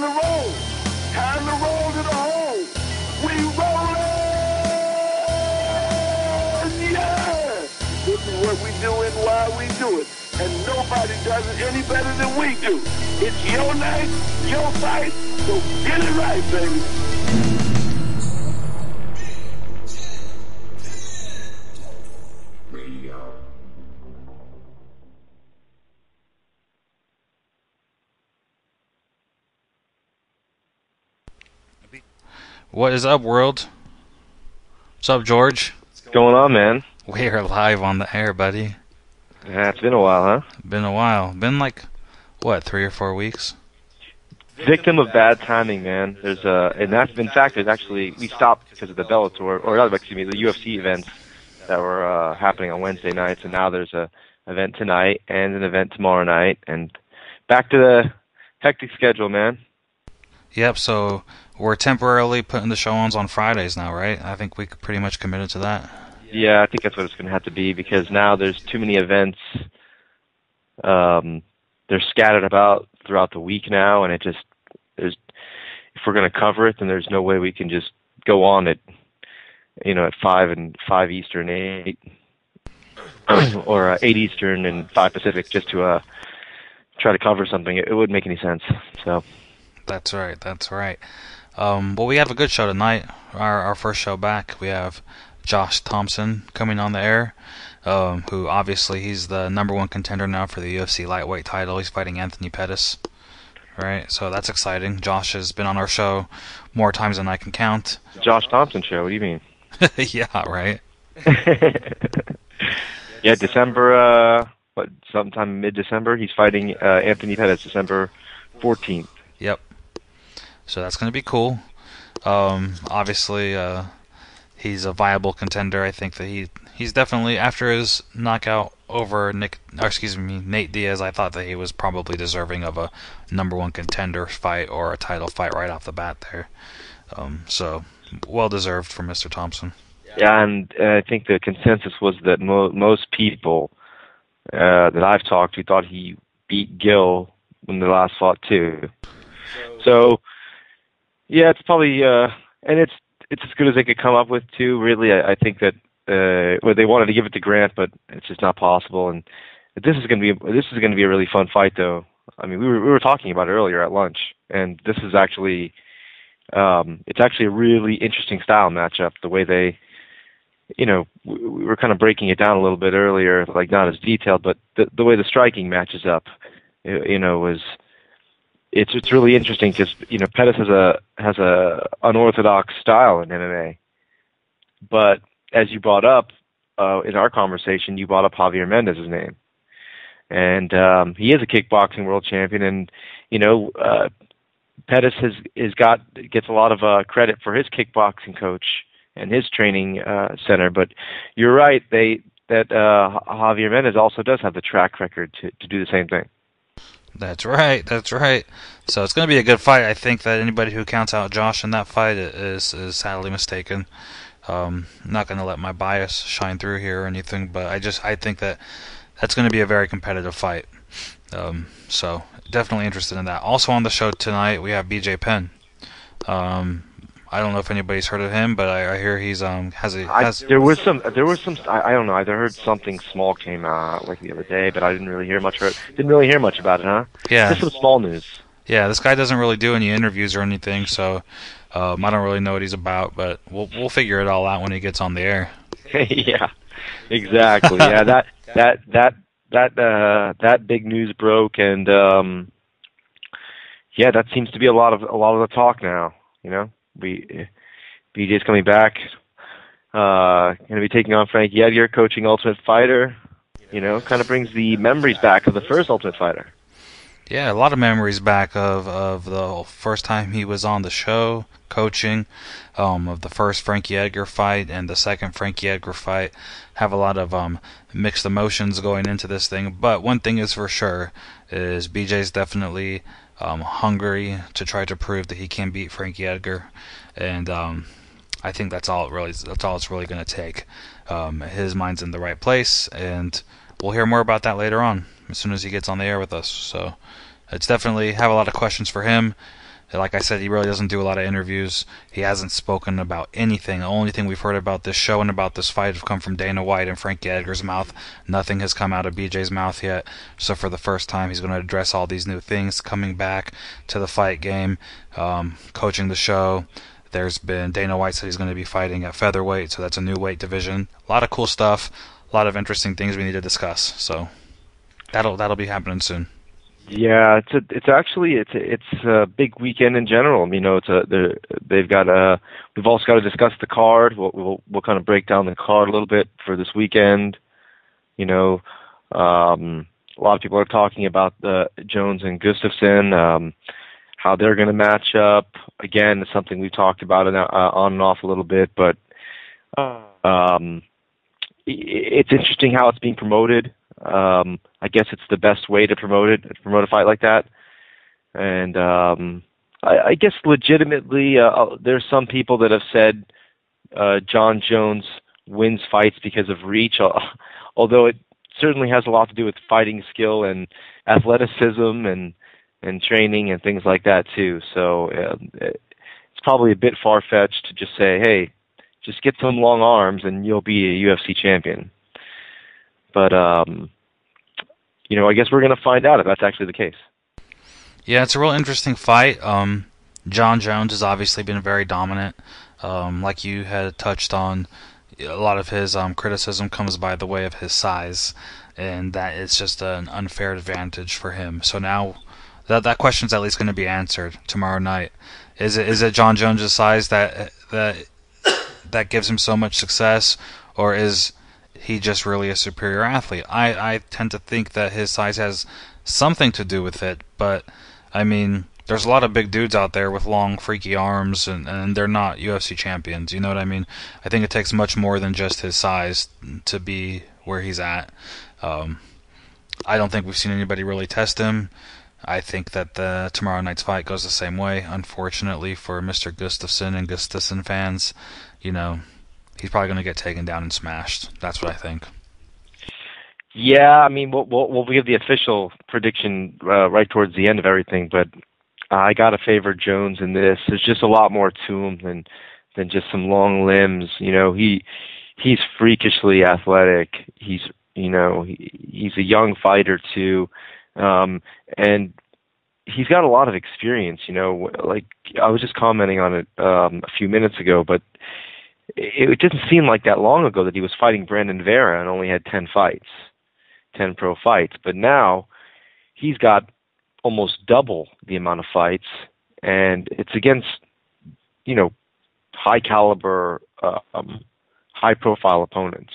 time to roll. Time to roll to the hole. We rollin'! Yeah! This is what we do and why we do it. And nobody does it any better than we do. It's your night, your fight, so get it right, baby. What is up, world? What's up, George? What's going on, man? We are live on the air, buddy. Yeah, it's been a while, huh? Been a while. Been like, what, 3 or 4 weeks? Victim of bad timing, man. And that's in fact, we stopped because of the Bellator, the UFC events that were happening on Wednesday nights, and now there's a event tonight and an event tomorrow night, and back to the hectic schedule, man. Yep, so we're temporarily putting the show on Fridays now, right? I think we pretty much committed to that. Yeah, I think that's what it's going to have to be, because now there's too many events. They're scattered about throughout the week now, and if we're going to cover it, then there's no way we can just go on at 5 Eastern, 8 or 8 Eastern and 5 Pacific just to try to cover something. It wouldn't make any sense. So. That's right. Well, we have a good show tonight. Our first show back. We have Josh Thomson coming on the air, who obviously he's the #1 contender now for the UFC lightweight title. He's fighting Anthony Pettis, right? So that's exciting. Josh has been on our show more times than I can count. Josh Thompson show? What do you mean? Yeah, right. Yeah, December, sometime mid-December, he's fighting Anthony Pettis, December 14th. Yep. So that's going to be cool. Obviously, he's a viable contender. I think that he's definitely, after his knockout over Nate Diaz, I thought that he was probably deserving of a #1 contender fight or a title fight right off the bat there. So well deserved for Mr. Thompson. Yeah, and I think the consensus was that most people that I've talked to thought he beat Gill when they last fought too. So, yeah, it's probably and it's as good as they could come up with too. Really, I think that they wanted to give it to Grant, but it's just not possible. And this is going to be a really fun fight, though. I mean, we were talking about it earlier at lunch, and this is actually it's actually a really interesting style matchup. The way they, we were kind of breaking it down a little bit earlier, like not as detailed, but the way the striking matches up, was. It's really interesting because Pettis has a unorthodox style in MMA, but as you brought up in our conversation, you brought up Javier Mendez's name, and he is a kickboxing world champion, and Pettis gets a lot of credit for his kickboxing coach and his training center, but you're right that Javier Mendez also does have the track record to do the same thing. That's right. So it's going to be a good fight. I think that anybody who counts out Josh in that fight is sadly mistaken. Not going to let my bias shine through here or anything, but I think that's going to be a very competitive fight. So definitely interested in that. Also on the show tonight we have BJ Penn. I don't know if anybody's heard of him, but I hear he's there was some I don't know. I heard something small came out like the other day, but I didn't really hear much about it, huh? Yeah. Just some small news. Yeah, this guy doesn't really do any interviews or anything, so I don't really know what he's about, but we'll figure it all out when he gets on the air. Yeah, exactly. Yeah, that big news broke, and that seems to be a lot of the talk now. BJ's coming back, going to be taking on Frankie Edgar, coaching Ultimate Fighter. Kind of brings the memories back of the first Ultimate Fighter. Yeah, a lot of memories back of the first time he was on the show coaching, of the first Frankie Edgar fight and the second Frankie Edgar fight. Have a lot of mixed emotions going into this thing, but one thing is for sure is BJ's definitely hungry to try to prove that he can beat Frankie Edgar, and I think that's all it's really going to take. His mind's in the right place, and we'll hear more about that later on as soon as he gets on the air with us. So it's definitely have a lot of questions for him. Like I said, he really doesn't do a lot of interviews. He hasn't spoken about anything. The only thing we've heard about this show and about this fight have come from Dana White and Frankie Edgar's mouth. Nothing has come out of BJ's mouth yet. So for the first time, he's going to address all these new things, coming back to the fight game, coaching the show. There's been Dana White said he's going to be fighting at featherweight, so that's a new weight division. A lot of cool stuff, a lot of interesting things we need to discuss. So that'll be happening soon. Yeah, it's a big weekend in general. You know, they've got we've also got to discuss the card. We'll kind of break down the card a little bit for this weekend. You know, a lot of people are talking about Jones and Gustafsson, how they're going to match up. Again, it's something we've talked about on and off a little bit, but it's interesting how it's being promoted. I guess it's the best way to promote a fight like that. And I guess legitimately, there's some people that have said John Jones wins fights because of reach, although it certainly has a lot to do with fighting skill and athleticism and training and things like that too. So it's probably a bit far-fetched to just say, hey, just get some long arms and you'll be a UFC champion. But, you know, I guess we're going to find out if that's actually the case. Yeah, it's a real interesting fight. John Jones has obviously been very dominant. Like you had touched on, a lot of his criticism comes by the way of his size, and that it's just an unfair advantage for him. So now that question's at least going to be answered tomorrow night. Is it John Jones' size that gives him so much success, or is he just really a superior athlete? I tend to think that his size has something to do with it, but I mean, there's a lot of big dudes out there with long, freaky arms, and they're not UFC champions. You know what I mean? I think it takes much more than just his size to be where he's at. I don't think we've seen anybody really test him. I think that the tomorrow night's fight goes the same way. Unfortunately for Mr. Gustafsson and Gustafsson fans, you know, he's probably going to get taken down and smashed. That's what I think. Yeah, I mean, we'll give the official prediction right towards the end of everything, but I got to favor Jones in this. There's just a lot more to him than just some long limbs. You know, he's freakishly athletic. He's a young fighter too, and he's got a lot of experience. You know, like I was just commenting on it a few minutes ago, but it didn't seem like that long ago that he was fighting Brandon Vera and only had 10 pro fights. But now he's got almost double the amount of fights, and it's against, you know, high caliber, high profile opponents.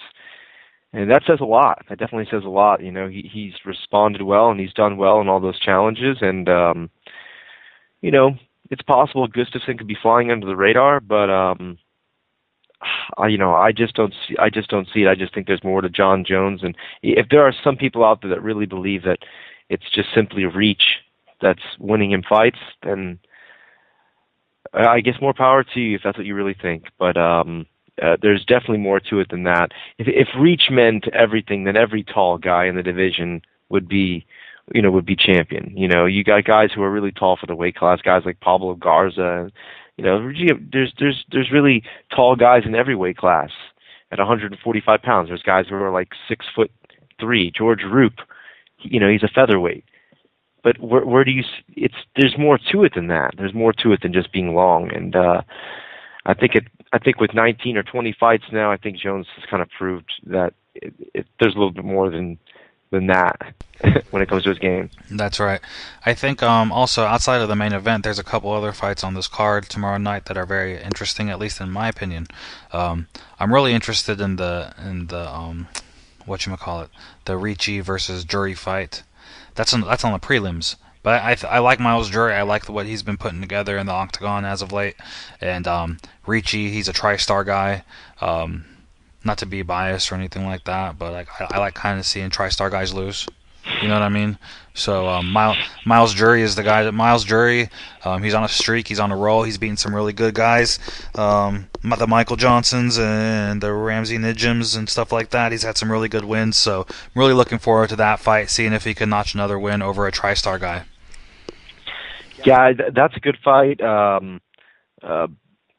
And that says a lot. That definitely says a lot. You know, he's responded well and he's done well in all those challenges. And, you know, it's possible Gustafsson could be flying under the radar, but, I just don't see it. I just think there's more to John Jones. And if there are some people out there that really believe that it's just simply reach that's winning him fights, then I guess more power to you if that's what you really think. But there's definitely more to it than that. If reach meant everything, then every tall guy in the division would be champion. You know, you got guys who are really tall for the weight class, guys like Pablo Garza. You know, there's really tall guys in every weight class at 145 pounds. There's guys who are like 6'3". George Roop, you know, he's a featherweight. But where do you? There's more to it than that. There's more to it than just being long. And I think with 19 or 20 fights now, I think Jones has kind of proved that there's a little bit more than that when it comes to his game. That's right. I think also outside of the main event, there's a couple other fights on this card tomorrow night that are very interesting, at least in my opinion. I'm really interested in the whatchamacallit, the Ricci versus Jury fight. That's on the prelims. But I like Miles Jury. I like what he's been putting together in the octagon as of late. And Ricci, he's a tri-star guy. Not to be biased or anything like that, but I like kind of seeing tri-star guys lose. You know what I mean? So Miles Jury is the guy. Miles Jury, he's on a streak. He's on a roll. He's beating some really good guys. The Michael Johnsons and the Ramsey Nijams and stuff like that. He's had some really good wins. So I'm really looking forward to that fight, seeing if he can notch another win over a tri-star guy. Yeah, that's a good fight.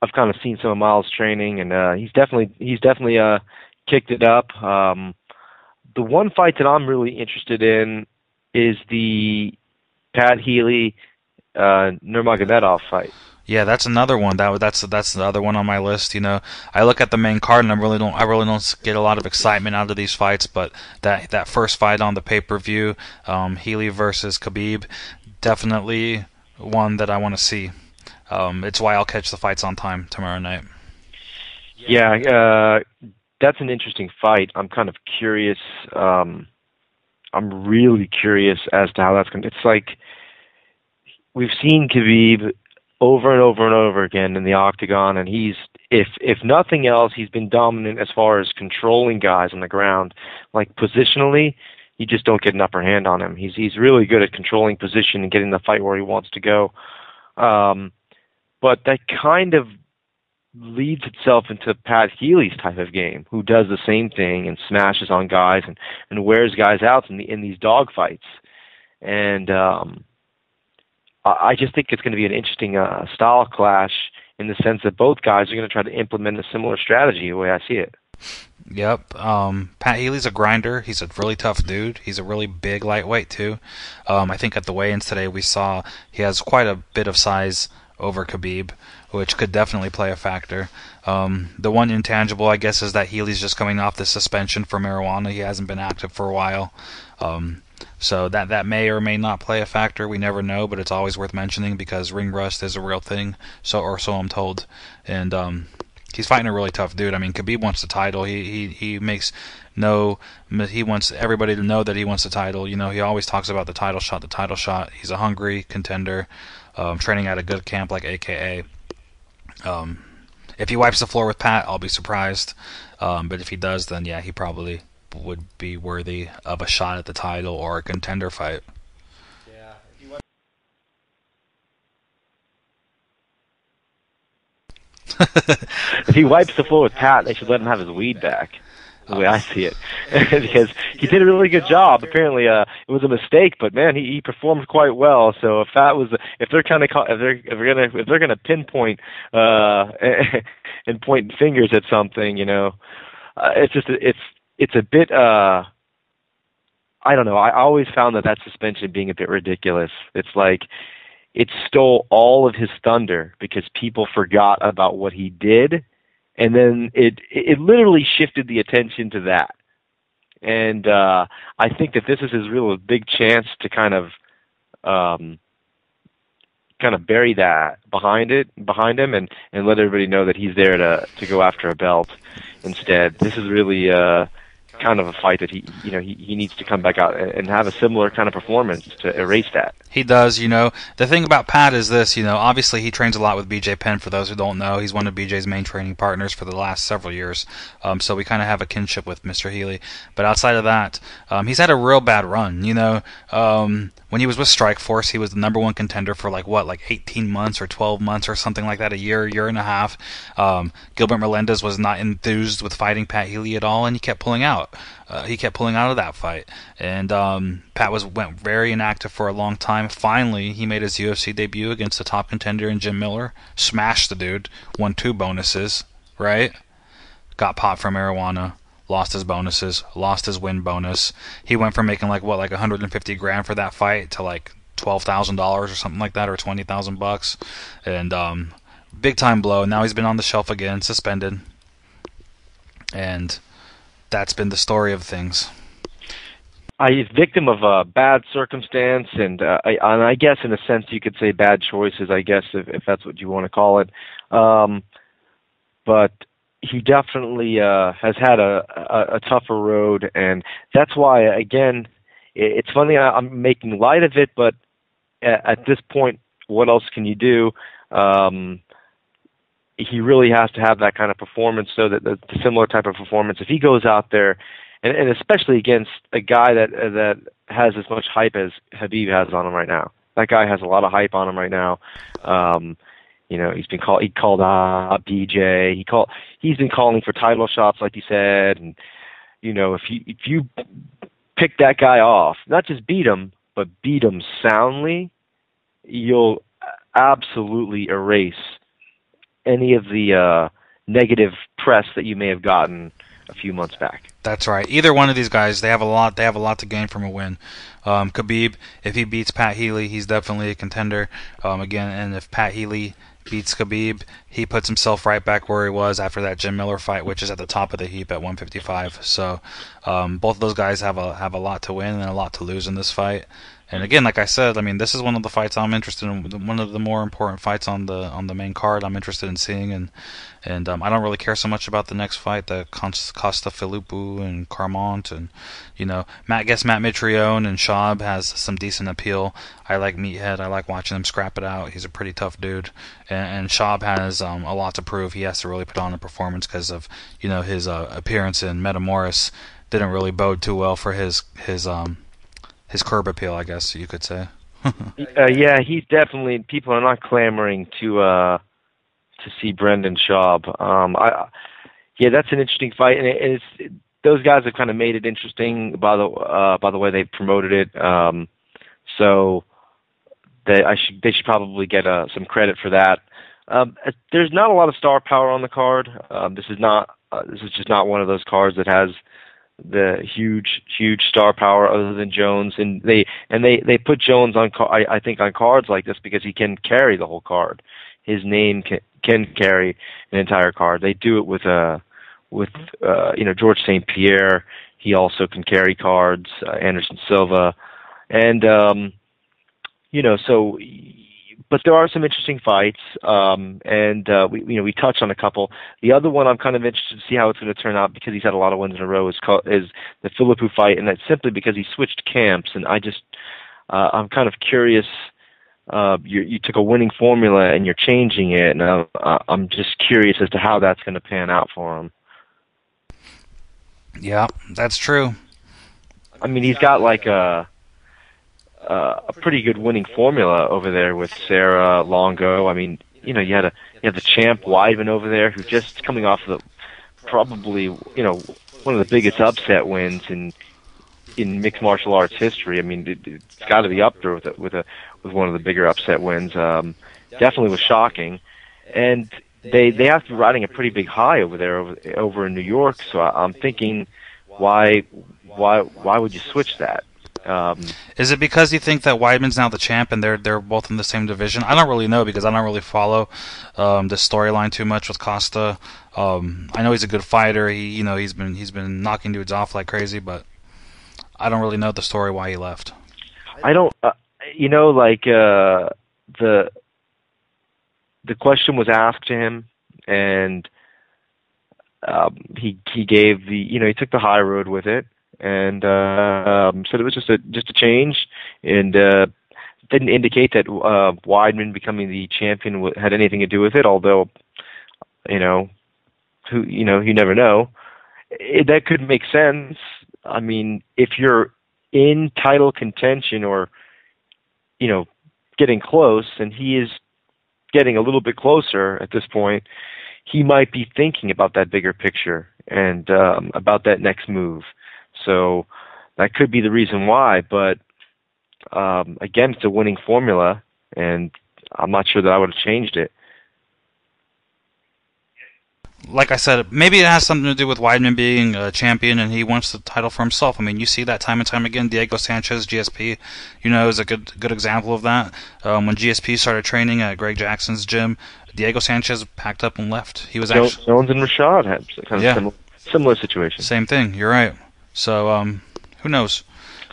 I've kind of seen some of Miles' training, and he's definitely kicked it up. The one fight that I'm really interested in is the Pat Healy Nurmagomedov fight. Yeah, that's another one. That's the other one on my list. I look at the main card and I really don't get a lot of excitement out of these fights. But that first fight on the pay-per-view, Healy versus Khabib, definitely one that I want to see. It's why I'll catch the fights on time tomorrow night. Yeah, that's an interesting fight. I'm kind of curious. I'm really curious as to how that's going to. It's like we've seen Khabib over and over and over again in the octagon, and if nothing else, he's been dominant as far as controlling guys on the ground. Like positionally, you just don't get an upper hand on him. He's really good at controlling position and getting the fight where he wants to go. But that kind of leads itself into Pat Healy's type of game, who does the same thing and smashes on guys and wears guys out in these dog fights. And I just think it's going to be an interesting style clash in the sense that both guys are going to try to implement a similar strategy, the way I see it. Yep. Pat Healy's a grinder. He's a really tough dude. He's a really big lightweight, too. I think at the weigh-ins today we saw he has quite a bit of size over Khabib, which could definitely play a factor. The one intangible, I guess, is that Healy's just coming off the suspension for marijuana. He hasn't been active for a while. So that may or may not play a factor. We never know, but it's always worth mentioning because ring rust is a real thing. So I'm told. And he's fighting a really tough dude. I mean, Khabib wants the title. He wants everybody to know that he wants the title. He always talks about the title shot. He's a hungry contender, training at a good camp like AKA. If he wipes the floor with Pat, I'll be surprised. But if he does, then yeah, he probably would be worthy of a shot at the title or a contender fight. Yeah. If he wipes the floor with Pat, they should let him have his weed back. The way I see it, because he did a really good job. Apparently, it was a mistake, but man, he performed quite well. So if they're gonna pinpoint and point fingers at something, it's a bit. I don't know. I always found that suspension being a bit ridiculous. It's like it stole all of his thunder because people forgot about what he did. And then it literally shifted the attention to that. And I think that this is his real big chance to kind of bury that behind him and let everybody know that he's there to go after a belt instead. This is really kind of a fight that he needs to come back out and have a similar kind of performance to erase that. He does. The thing about Pat is this. Obviously he trains a lot with BJ Penn. For those who don't know, he's one of BJ's main training partners for the last several years. So we kind of have a kinship with Mr. Healy. But outside of that, he's had a real bad run. When he was with Strikeforce, he was the number one contender for like 18 months or 12 months or something like that, a year and a half. Gilbert Melendez was not enthused with fighting Pat Healy at all, and he kept pulling out. He kept pulling out of that fight, and Pat went very inactive for a long time. Finally, he made his UFC debut against the top contender in Jim Miller, smashed the dude, won 2 bonuses, right? Got popped for marijuana, lost his bonuses, lost his win bonus. He went from making like $150,000 for that fight to like $12,000 or something like that, or $20,000, and big time blow. Now he's been on the shelf again, suspended, and that's been the story of things. He's victim of a bad circumstance, and I guess in a sense you could say bad choices, I guess, if that's what you want to call it. But he definitely has had a tougher road, and that's why, again, it's funny I'm making light of it, but at this point, what else can you do? He really has to have that kind of performance, so that the similar type of performance, if he goes out there, and especially against a guy that has as much hype as Khabib has on him right now. That guy has a lot of hype on him right now. He called out BJ. He's been calling for title shots, like you said, and if you pick that guy off, not just beat him, but beat him soundly, you'll absolutely erase any of the negative press that you may have gotten a few months back. That's right. Either one of these guys, they have a lot. They have a lot to gain from a win. Khabib, if he beats Pat Healy, he's definitely a contender. Again, and if Pat Healy beats Khabib, he puts himself right back where he was after that Jim Miller fight, which is at the top of the heap at 155. So both of those guys have a lot to win and a lot to lose in this fight. And again, like I said, I mean, this is one of the fights I'm interested in. One of the more important fights on the main card. I'm interested in seeing, and I don't really care so much about the next fight, the Costa Filipu and Carmont, and Matt Mitrione and Schaub has some decent appeal. I like Meathead. I like watching him scrap it out. He's a pretty tough dude, and Schaub has a lot to prove. He has to really put on a performance because of his appearance in Metamoris didn't really bode too well for his curb appeal, I guess you could say. Yeah, he's definitely. People are not clamoring to see Brendan Schaub. Yeah, that's an interesting fight, and it's those guys have kind of made it interesting by the way they promoted it. So they should probably get some credit for that. There's not a lot of star power on the card. This is just not one of those cards that has the huge star power other than Jones, and they put Jones on I think on cards like this because he can carry the whole card. His name can carry an entire card. They do it with George St. Pierre. He also can carry cards. Anderson Silva, and so. But there are some interesting fights, and we touched on a couple. The other one I'm kind of interested to see how it's going to turn out because he's had a lot of wins in a row is the Filipu fight, and that's simply because he switched camps. And I'm kind of curious. You took a winning formula and you're changing it, and I'm just curious as to how that's going to pan out for him. Yeah, that's true. I mean, he's got like a pretty good winning formula over there with Sarah Longo. I mean, you had the champ Weidman over there who's just coming off of probably one of the biggest upset wins in mixed martial arts history. I mean, it's got to be up there with one of the bigger upset wins. Definitely was shocking, and they have to be riding a pretty big high over there over in New York. So I'm thinking, why would you switch that? Is it because you think that Weidman's now the champ and they're both in the same division? I don't really know because I don't really follow the storyline too much with Costa. I know he's a good fighter. He's been knocking dudes off like crazy, but I don't really know the story why he left. I don't. The question was asked to him, and he gave he took the high road with it. And said it was just a change, and didn't indicate that Weidman becoming the champion had anything to do with it. Although, you never know. That could make sense. I mean, if you're in title contention or getting close, and he is getting a little bit closer at this point, he might be thinking about that bigger picture and about that next move. So that could be the reason why, but again, it's a winning formula, and I'm not sure that I would have changed it. Like I said, maybe it has something to do with Weidman being a champion and he wants the title for himself. I mean, you see that time and time again. Diego Sanchez, GSP, is a good example of that. When GSP started training at Greg Jackson's gym, Diego Sanchez packed up and left. He was Jones and Rashad had kind of similar situation. Same thing. You're right. So, who knows?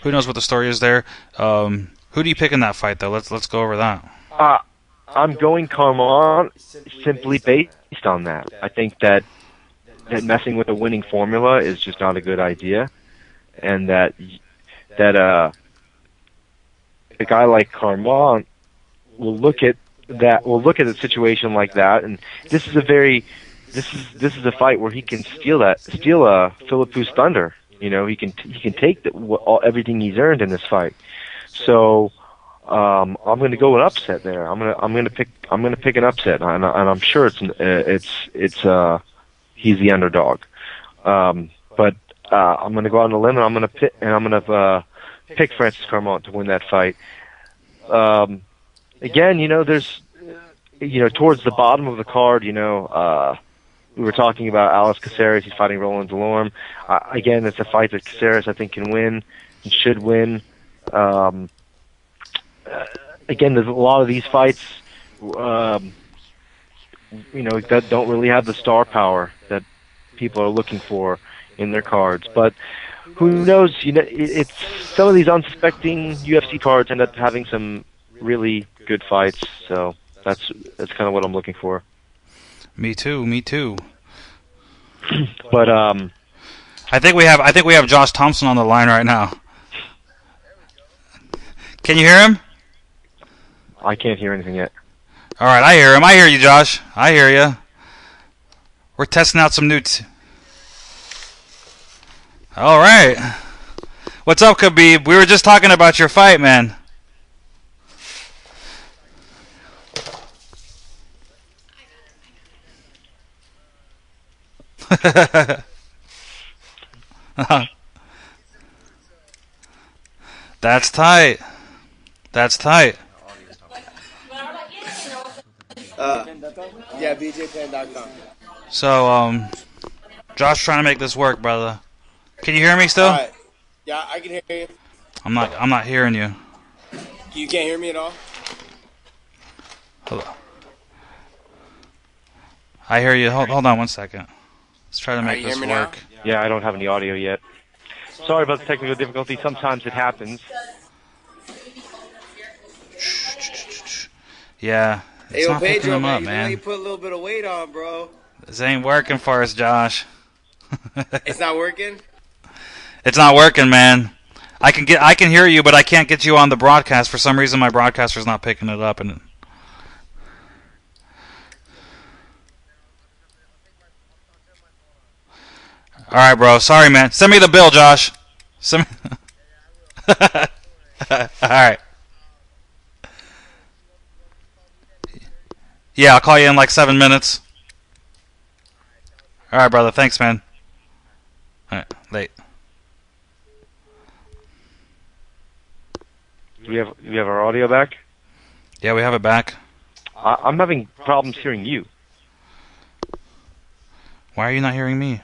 Who knows what the story is there? Who do you pick in that fight, though? Let's go over that. I'm going Carmon simply based on that. I think that messing with a winning formula is just not a good idea, and that a guy like Carmon will look at a situation like that, and this is a fight where he can steal Filipu's thunder. He can take everything he's earned in this fight. So I'm going to go an upset there. I'm going to pick an upset, and I'm sure it's he's the underdog. But I'm going to go out on a limb, and I'm going to pick Francis Carmont to win that fight. Again, there's towards the bottom of the card, we were talking about Alex Caceres. He's fighting Roland Delorme. Again, it's a fight that Caceres, I think, can win and should win. Again, there's a lot of these fights, that don't really have the star power that people are looking for in their cards. But who knows? It's some of these unsuspecting UFC cards end up having some really good fights. So that's kind of what I'm looking for. Me too. But I think we have Josh Thomson on the line right now. Can you hear him? I can't hear anything yet. All right, I hear him. I hear you, Josh. I hear you. We're testing out some new. All right. What's up, Khabib? We were just talking about your fight, man. That's tight. That's tight. Yeah, bjpenn.com. So, Josh trying to make this work, brother. Can you hear me still? All right. Yeah, I can hear you. I'm not hearing you. You can't hear me at all? Hello. I hear you. Hold on one second. Let's try to make this work. Yeah, I don't have any audio yet. Sorry about the technical difficulty. Sometimes it happens. Yeah, it's not picking them up, man. You put a little bit of weight on, bro. This ain't working for us, Josh. It's not working? It's not working, man. I can hear you, but I can't get you on the broadcast. For some reason, my broadcaster's not picking it up. And all right, bro. Sorry, man. Send me the bill, Josh. Send me... All right. Yeah, I'll call you in like 7 minutes. All right, brother. Thanks, man. All right, late. Do we have our audio back? Yeah, we have it back. I'm having problems hearing you. Why are you not hearing me?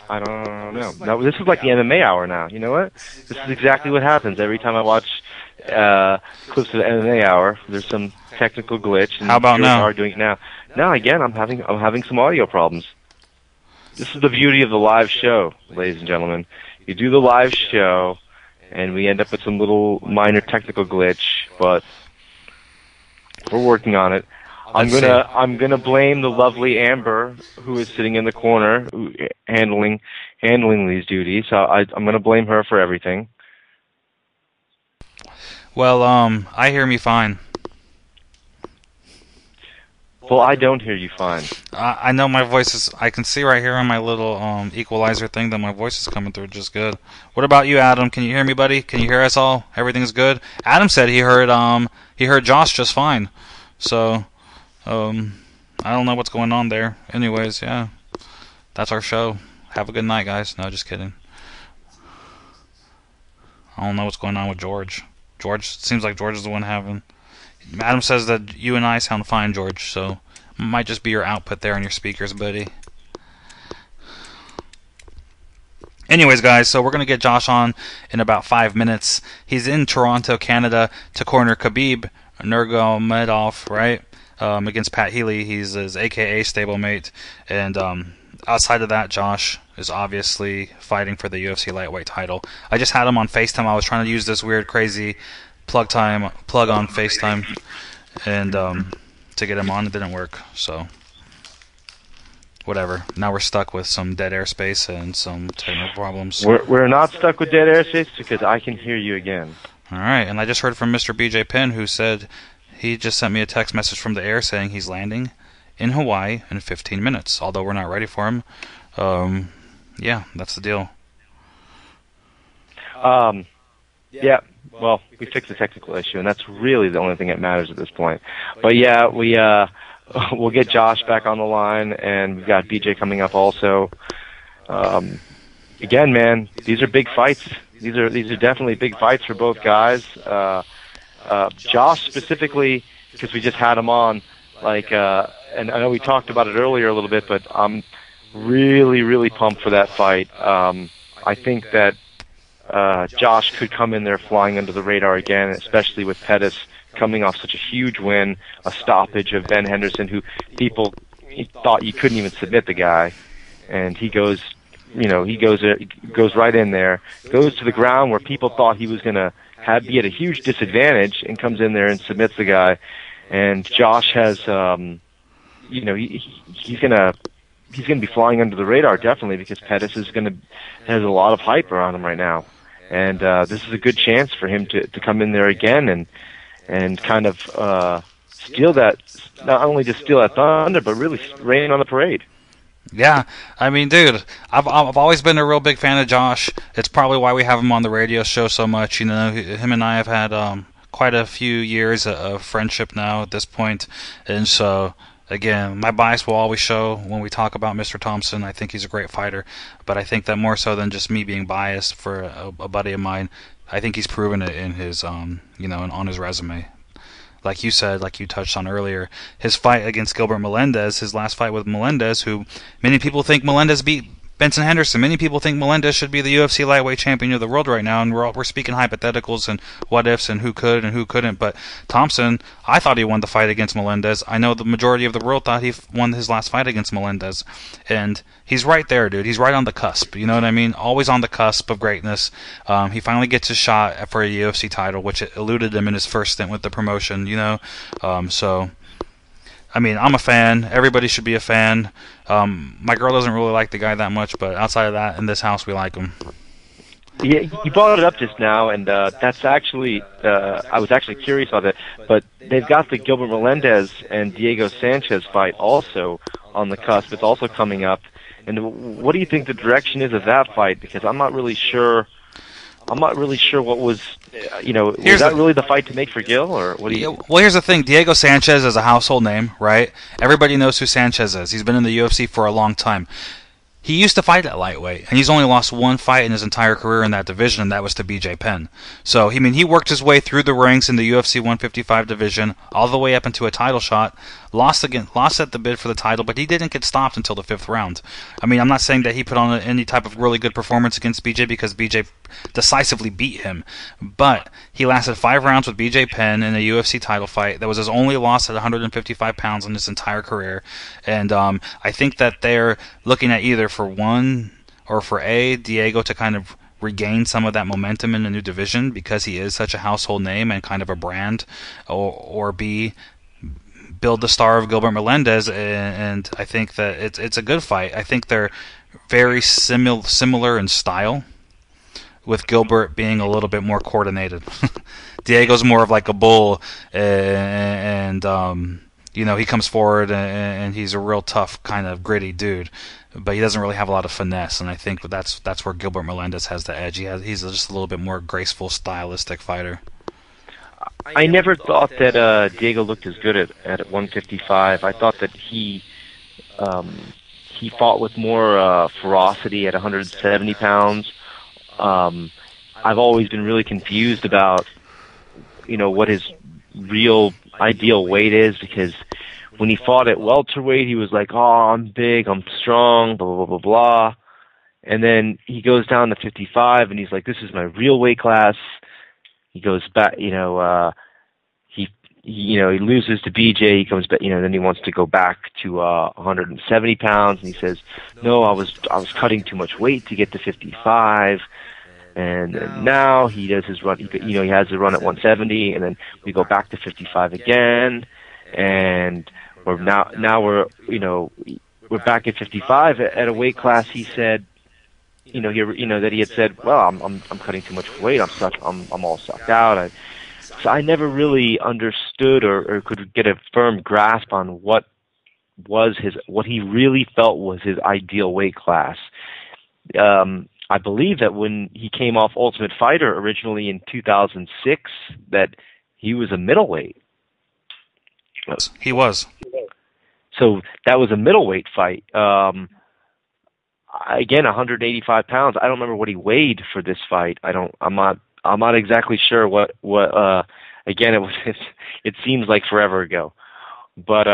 I don't know. Now, this is like the MMA hour now. You know what? This is exactly what happens every time I watch clips of the MMA hour. There's some technical glitch. And how about now? Are doing it now. Now again, I'm having some audio problems. This is the beauty of the live show, ladies and gentlemen. You do the live show, and we end up with some little minor technical glitch, but we're working on it. I'm gonna blame the lovely Amber, who is sitting in the corner, handling these duties. So I'm gonna blame her for everything. Well, I hear me fine. Well, I don't hear you fine. I know my voice is... I can see right here on my little equalizer thing that my voice is coming through just good. What about you, Adam? Can you hear me, buddy? Can you hear us all? Everything's good? Adam said he heard Josh just fine. So, I don't know what's going on there. Anyways, yeah. That's our show. Have a good night, guys. No, just kidding. I don't know what's going on with George. Seems like George is the one having... Adam says that you and I sound fine, George, so it might just be your output there on your speakers, buddy. Anyways, guys, so we're going to get Josh on in about 5 minutes. He's in Toronto, Canada, to corner Khabib Nurmagomedov, right, against Pat Healy. He's his AKA stablemate, and outside of that, Josh is obviously fighting for the UFC lightweight title. I just had him on FaceTime. I was trying to use this weird, crazy plug on FaceTime, and to get him on, it didn't work. So whatever. Now we're stuck with some dead airspace and some technical problems. We're not stuck with dead airspace because I can hear you again. All right, and I just heard from Mr. BJ Penn, who said he just sent me a text message from the air saying he's landing in Hawaii in 15 minutes. Although we're not ready for him. Yeah, that's the deal. Yeah. Well, we fixed the technical issue, and that's really the only thing that matters at this point. But yeah, we'll get Josh back on the line, and we've got BJ coming up also. Again, man, these are big fights. These are definitely big fights for both guys. Josh specifically because we just had him on. And I know we talked about it earlier a little bit, but I'm really, really pumped for that fight. I think that Josh could come in there flying under the radar again, especially with Pettis coming off such a huge win, a stoppage of Ben Henderson, who people thought you couldn't even submit the guy, and he goes right in there, goes to the ground where people thought he was going to be at a huge disadvantage, and comes in there and submits the guy. And Josh has, he's gonna be flying under the radar definitely, because Pettis has a lot of hype around him right now, and this is a good chance for him to come in there again and kind of steal that, not only just steal that thunder, but really rain on the parade. Yeah, I mean, dude, I've always been a real big fan of Josh. It's probably why we have him on the radio show so much. You know, him and I have had quite a few years of friendship now at this point, and so again, my bias will always show when we talk about Mr. Thomson. I think he's a great fighter, but I think that more so than just me being biased for a buddy of mine, I think he's proven it in his on his resume. Like you said, like you touched on earlier, his fight against Gilbert Melendez, his last fight with Melendez, who many people think Melendez beat Benson Henderson. Many people think Melendez should be the UFC lightweight champion of the world right now, and we're speaking hypotheticals and what ifs and who could and who couldn't. But Thomson, I thought he won the fight against Melendez. I know the majority of the world thought he won his last fight against Melendez, and he's right there, dude. He's right on the cusp. You know what I mean? Always on the cusp of greatness. He finally gets his shot for a UFC title, which eluded him in his first stint with the promotion. So. I mean, I'm a fan. Everybody should be a fan. My girl doesn't really like the guy that much, but outside of that, in this house, we like him. Yeah, you brought it up just now, and that's actually, I was actually curious on it, but they've got the Gilbert Melendez and Diego Sanchez fight also on the cusp. It's also coming up. And what do you think the direction is of that fight? Because I'm not really sure what was, was that really the fight to make for Gil, or what do you? Well, here's the thing. Diego Sanchez is a household name, right? Everybody knows who Sanchez is. He's been in the UFC for a long time. He used to fight at lightweight, and he's only lost one fight in his entire career in that division, and that was to BJ Penn. So, I mean, he worked his way through the ranks in the UFC 155 division, all the way up into a title shot, lost at the bid for the title, but he didn't get stopped until the 5th round. I mean, I'm not saying that he put on any type of really good performance against BJ, because BJ decisively beat him, but he lasted 5 rounds with BJ Penn in a UFC title fight. That was his only loss at 155 pounds in his entire career, and I think that they're looking at either for one or for Diego to kind of regain some of that momentum in a new division, because he is such a household name and kind of a brand, or B, build the star of Gilbert Melendez, and I think that it's a good fight. I think they're very similar in style, with Gilbert being a little bit more coordinated. Diego's more of like a bull, and he comes forward and he's a real tough, kind of gritty dude, but he doesn't really have a lot of finesse, and I think that's where Gilbert Melendez has the edge. He's just a little bit more graceful, stylistic fighter. I never thought that Diego looked as good at 155. I thought that he fought with more ferocity at 170 pounds. I've always been really confused about, what his real ideal weight is, because when he fought at welterweight, he was like, "Oh, I'm big, I'm strong, blah, blah, blah, blah." And then he goes down to 55, and he's like, "This is my real weight class." He goes back, he loses to BJ. He comes back, then he wants to go back to 170 pounds, and he says, "No, I was cutting too much weight to get to 55." And now he does his run. He has a run at 170, and then we go back to 55 again, and we're back at 55 at a weight class. He said, that he had said, "Well, I'm cutting too much weight. I'm all sucked out." So I never really understood or could get a firm grasp on what he really felt was his ideal weight class. I believe that when he came off Ultimate Fighter originally in 2006, that he was a middleweight. He was. So that was a middleweight fight. Again, 185 pounds. I don't remember what he weighed for this fight. I'm not exactly sure what again, it seems like forever ago. But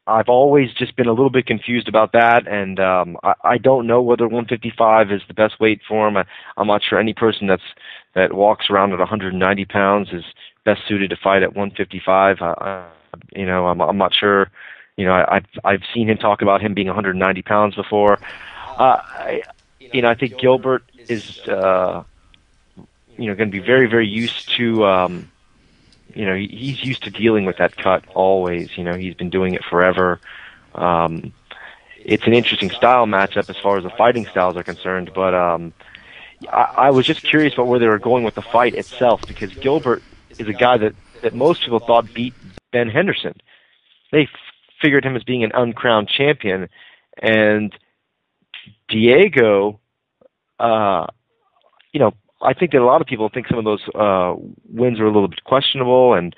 I've always just been a little bit confused about that, and I don't know whether 155 is the best weight for him. I'm not sure any person that walks around at 190 pounds is best suited to fight at 155. I'm not sure. I've seen him talk about him being 190 pounds before. I think Gilbert is going to be very, very used to. He's used to dealing with that cut always. He's been doing it forever. It's an interesting style matchup as far as the fighting styles are concerned, but I was just curious about where they were going with the fight itself, because Gilbert is a guy that most people thought beat Ben Henderson. They figured him as being an uncrowned champion, and Diego, I think that a lot of people think some of those wins are a little bit questionable, and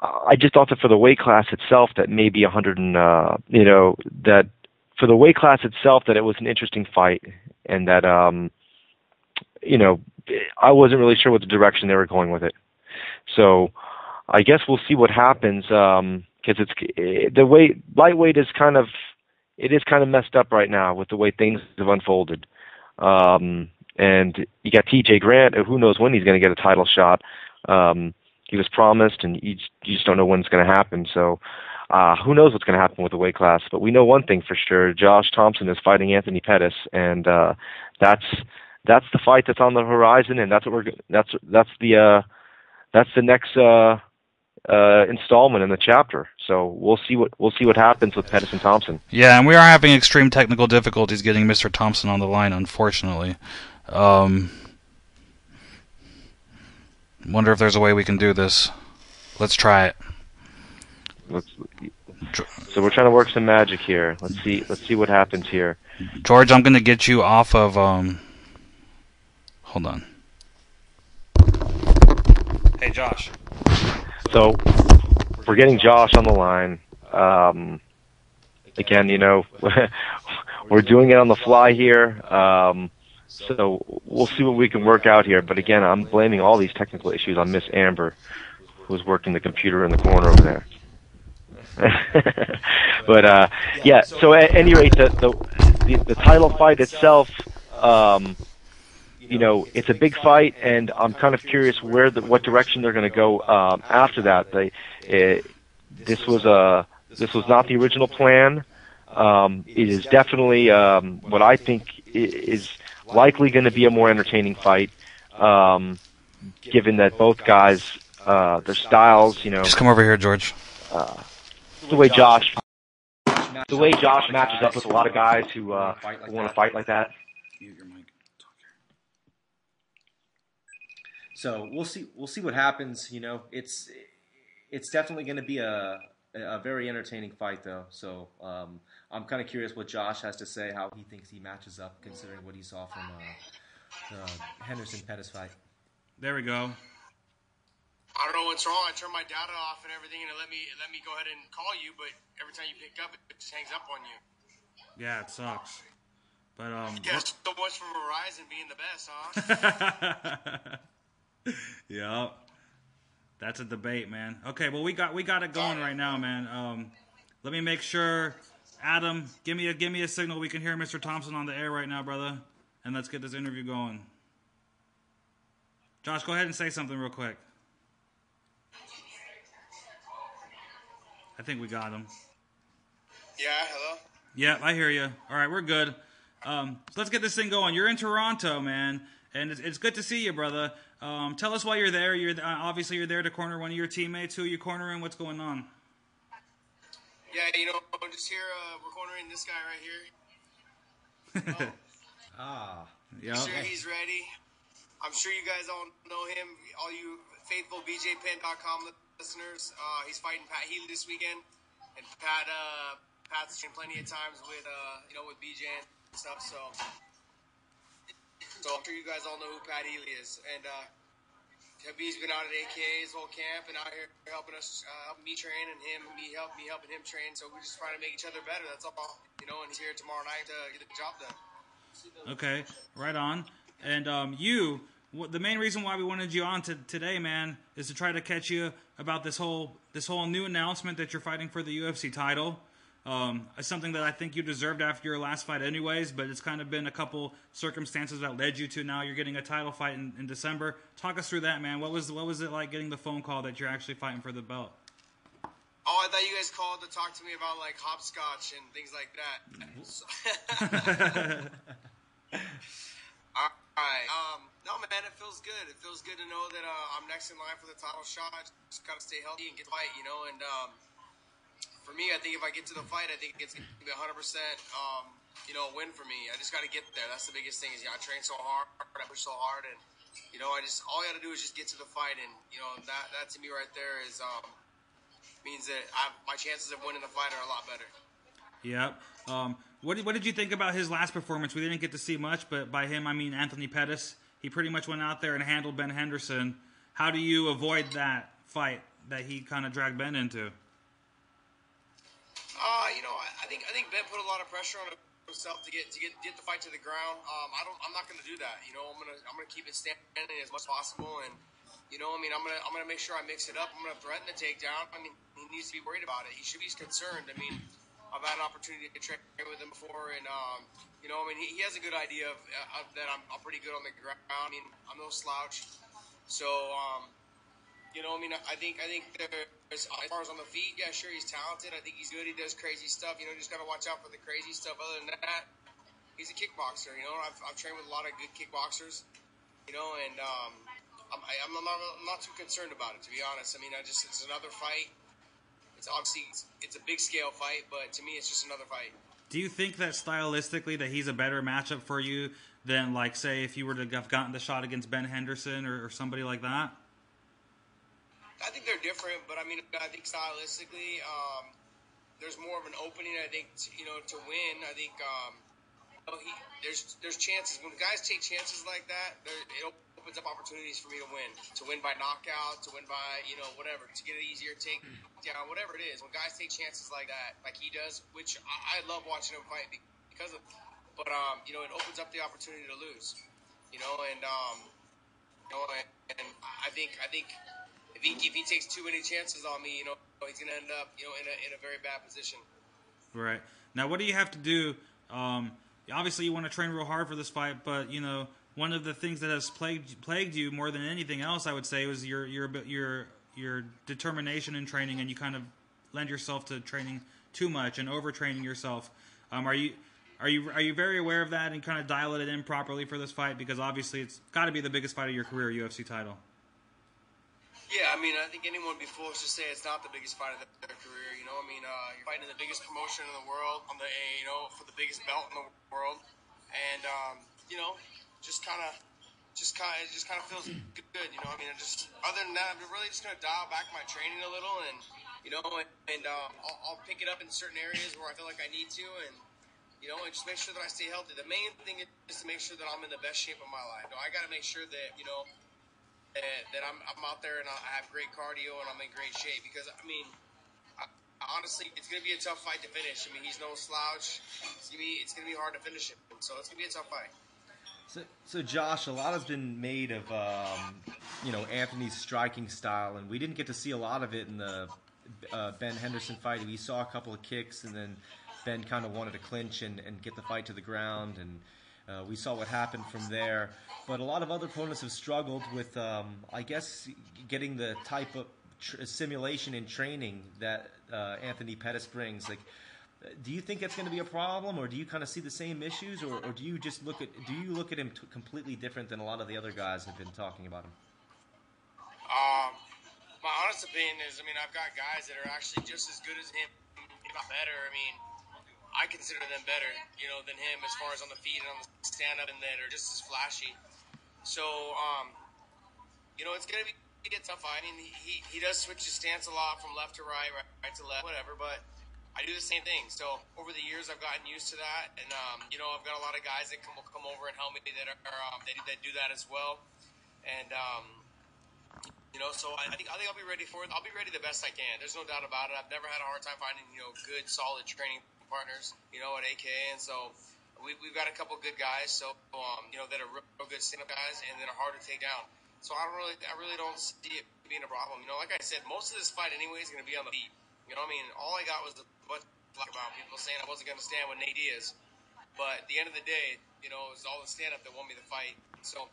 I just thought that for the weight class itself, that maybe 100 and that for the weight class itself, that it was an interesting fight, and that I wasn't really sure what the direction they were going with it. So I guess we'll see what happens, because the weight lightweight is kind of messed up right now with the way things have unfolded. And you got TJ Grant, who knows when he's going to get a title shot. He was promised, and you just don't know when it's going to happen. So who knows what's going to happen with the weight class. But we know one thing for sure: Josh Thomson is fighting Anthony Pettis, and that's the fight that's on the horizon, and that's the next installment in the chapter. So we'll see what happens with Pettis and Thomson. Yeah, and we are having extreme technical difficulties getting Mr. Thomson on the line, unfortunately. Wonder if there's a way we can do this. Let's try it. So we're trying to work some magic here. Let's see what happens here. George, I'm going to get you off of hold on. Hey, Josh. So we're getting Josh on the line. Again, we're doing it on the fly here. So we'll see what we can work out here. But again, I'm blaming all these technical issues on Miss Amber, who's working the computer in the corner over there. But yeah. So at any rate, the title fight itself, it's a big fight, and I'm kind of curious what direction they're going to go after that. This was not the original plan. It is definitely what I think is likely going to be a more entertaining fight, given that both guys, their styles, Just come over here, George. The way Josh matches up with a lot of guys who want to fight like that. Mute your mic. So we'll see what happens. It's definitely going to be a very entertaining fight, though. So I'm kind of curious what Josh has to say, how he thinks he matches up, considering what he saw from the Henderson Pettis fight. There we go. I don't know what's wrong. I turned my data off and everything, and it let me go ahead and call you, but every time you pick up, it just hangs up on you. Yeah, it sucks. But yeah, so much for Verizon being the best, huh? Yeah, that's a debate, man. Okay, well we got it going right now, man. Let me make sure, Adam, give me a signal we can hear Mr. Thomson on the air right now, brother, and let's get this interview going. Josh, go ahead and say something real quick. I think we got him. Yeah, hello? Yeah, I hear you. All right, we're good. So let's get this thing going. You're in Toronto, man, and it's good to see you, brother. Tell us why you're there. Obviously you're there to corner one of your teammates. Who are you cornering? What's going on? Yeah, I'm just here. We're cornering this guy right here. Yeah. I'm sure he's ready. I'm sure you guys all know him. All you faithful BJPenn.com listeners. He's fighting Pat Healy this weekend, and Pat's trained plenty of times with with BJ and stuff. So I'm sure you guys all know who Pat Healy is. And He's been out at AKA his whole camp and out here helping us, helping me train and me helping him train. So we're just trying to make each other better. That's all, And he's here tomorrow night to get the job done. Okay, right on. And you the main reason why we wanted you on today, man, is to try to catch you about this whole new announcement that you're fighting for the UFC title. It's something that I think you deserved after your last fight anyways, but it's kind of been a couple circumstances that led you to now you're getting a title fight in December. Talk us through that, man. What was it like getting the phone call that you're actually fighting for the belt? Oh, I thought you guys called to talk to me about like hopscotch and things like that. All right. No, man, it feels good. It feels good to know that I'm next in line for the title shot. Just gotta stay healthy and get the fight, And for me, I think if I get to the fight, I think it's gonna be 100%, win for me. I just gotta get there. That's the biggest thing. I train so hard, I push so hard, and all I gotta do is just get to the fight, and that to me right there is means that my chances of winning the fight are a lot better. Yep. What did you think about his last performance? We didn't get to see much, but by him I mean Anthony Pettis. He pretty much went out there and handled Ben Henderson. How do you avoid that fight that he kind of dragged Ben into? I think Ben put a lot of pressure on himself to get the fight to the ground. I'm not going to do that. I'm gonna keep it standing as much as possible, and I'm gonna make sure I mix it up. I'm gonna threaten the takedown. He needs to be worried about it. He should be concerned. I've had an opportunity to train with him before, and he has a good idea of that I'm pretty good on the ground. I'm no slouch. So, I think there's, as far as on the feet, yeah, sure, he's talented. I think he's good. He does crazy stuff. Just got to watch out for the crazy stuff. Other than that, he's a kickboxer. I've trained with a lot of good kickboxers. And I'm not too concerned about it, to be honest. It's another fight. It's a big scale fight, but to me, it's just another fight. Do you think that stylistically that he's a better matchup for you than, like, say, if you were to have gotten the shot against Ben Henderson or somebody like that? I think they're different, but I think stylistically, there's more of an opening. I think to win. I think there's chances when guys take chances like that. It opens up opportunities for me to win by knockout, to win by whatever, to get an easier takedown, whatever it is. When guys take chances like that, like he does, which I love watching him fight because of, but it opens up the opportunity to lose, and I think if he takes too many chances on me, he's gonna end up in a very bad position. Right. Now, what do you have to do? Obviously, you want to train real hard for this fight, but one of the things that has plagued you more than anything else, I would say, was your determination in training, and you kind of lend yourself to training too much and overtraining yourself. Are you very aware of that and kind of dial it in properly for this fight? Because obviously, it's got to be the biggest fight of your career, UFC title. Yeah, I think anyone would be foolish to say it's not the biggest fight of their career. You're fighting in the biggest promotion in the world, on the for the biggest belt in the world, and just kind of feels good. Other than that, I'm really just gonna dial back my training a little, and I'll pick it up in certain areas where I feel like I need to, and just make sure that I stay healthy. The main thing is to make sure that I'm in the best shape of my life. I got to make sure that that I'm out there and I have great cardio and I'm in great shape, because honestly, it's going to be a tough fight to finish. He's no slouch. It's going to be hard to finish him, so it's going to be a tough fight. So Josh, a lot has been made of Anthony's striking style, and we didn't get to see a lot of it in the Ben Henderson fight. We saw a couple of kicks, and then Ben kind of wanted to clinch and get the fight to the ground, and we saw what happened from there. But a lot of other opponents have struggled with, I guess, getting the type of simulation and training that Anthony Pettis brings. Like, do you think that's going to be a problem, or do you kind of see the same issues, or do you just look at him completely different than a lot of the other guys have been talking about him? My honest opinion is, I've got guys that are actually just as good as him, if not better. I consider them better, than him as far as on the feet and on the stand-up, and that are just as flashy. So, it's going to be a tough fight. He does switch his stance a lot from left to right, right to left, whatever, but I do the same thing. So over the years, I've gotten used to that, and I've got a lot of guys that come over and help me that that do that as well, and so I think I'll be ready for it. I'll be ready the best I can. There's no doubt about it. I've never had a hard time finding good, solid training partners, at AK, and so we've got a couple good guys, so that are real good stand-up guys and that are hard to take down. So I really don't see it being a problem. Like I said, most of this fight anyway is going to be on the feet. All I got was a bunch about people saying I wasn't going to stand with Nate Diaz, but at the end of the day, it was all the stand-up that won me the fight. So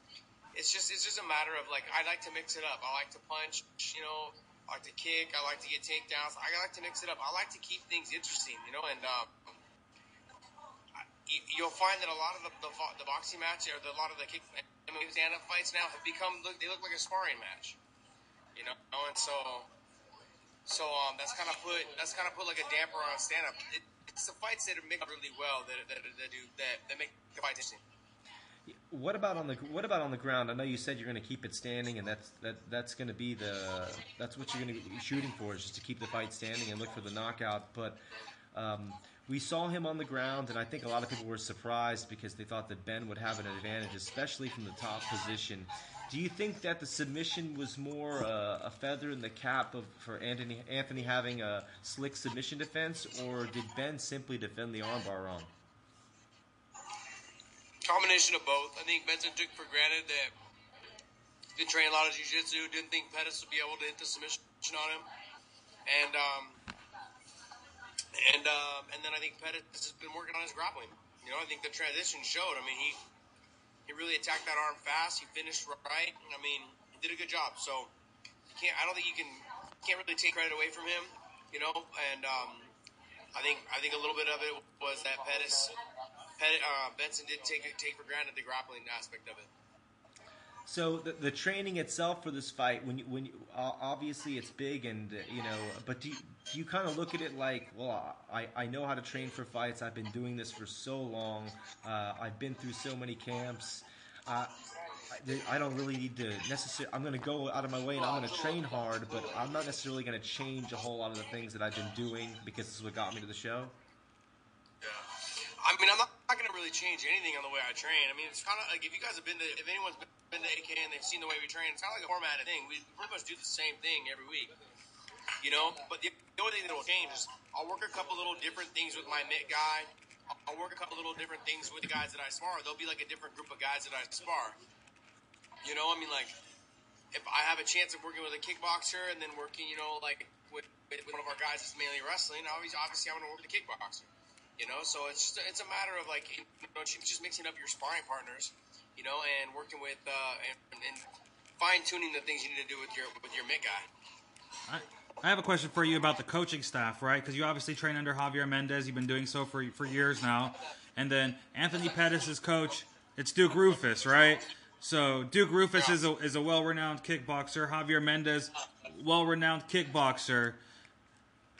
it's just a matter of I like to mix it up. I like to punch, I like to kick, I like to get takedowns. I like to mix it up. I like to keep things interesting, and you'll find that a lot of the boxing match or a lot of the kick stand-up fights now have they look like a sparring match, and so that's kind of put like a damper on stand-up. It's the fights that make really well that make the fight interesting. What about on the ground? I know you said you're going to keep it standing, and that's going to be that's what you're going to be shooting for, is just to keep the fight standing and look for the knockout. But we saw him on the ground, and I think a lot of people were surprised because they thought that Ben would have an advantage, especially from the top position. Do you think that the submission was more a feather in the cap for Anthony having a slick submission defense, or did Ben simply defend the armbar wrong? Combination of both. I think Benson took for granted that he didn't train a lot of jiu-jitsu, didn't think Pettis would be able to hit the submission on him, and then I think Pettis has been working on his grappling. I think the transition showed. He really attacked that arm fast. He finished right. He did a good job. So I don't think you can't really take credit away from him. And I think a little bit of it was that Benson did take for granted the grappling aspect of it. So the training itself for this fight, when you obviously it's big, and but do you kind of look at it like, well, I know how to train for fights. I've been doing this for so long. I've been through so many camps. I don't really need to necessarily. I'm going to go out of my way and I'm going to train hard, but I'm not necessarily going to change a whole lot of the things that I've been doing because this is what got me to the show. Yeah. I'm not going to really change anything on the way I train. It's kind of like if anyone's been to AK and they've seen the way we train, it's kind of like a formatted thing. We pretty much do the same thing every week, But the only thing that will change is I'll work a couple little different things with my mitt guy. I'll work a couple little different things with the guys that I spar. There'll be like a different group of guys that I spar. If I have a chance of working with a kickboxer and then working, with one of our guys that's mainly wrestling, obviously I'm going to work with a kickboxer. So it's a matter of just mixing up your sparring partners, and working with and fine tuning the things you need to do with your mitt guy. I have a question for you about the coaching staff, right? Because you obviously train under Javier Mendez. You've been doing so for years now, and then Anthony Pettis' coach, it's Duke Rufus, right? So Duke Rufus is a well-renowned kickboxer. Javier Mendez, well-renowned kickboxer.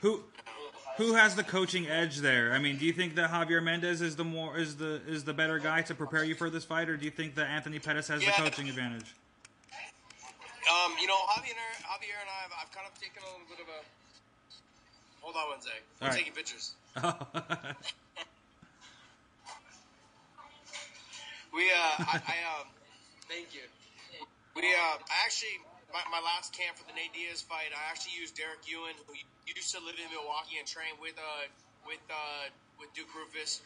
Who has the coaching edge there? Do you think that Javier Mendez is the better guy to prepare you for this fight, or do you think that Anthony Pettis has the coaching advantage? Javier and I've kind of taken a little bit of a. Hold on one sec. I'm taking pictures. Thank you. I actually. My last camp for the Nate Diaz fight, I actually used Derek Ewan, who used to live in Milwaukee and train with Duke Rufus,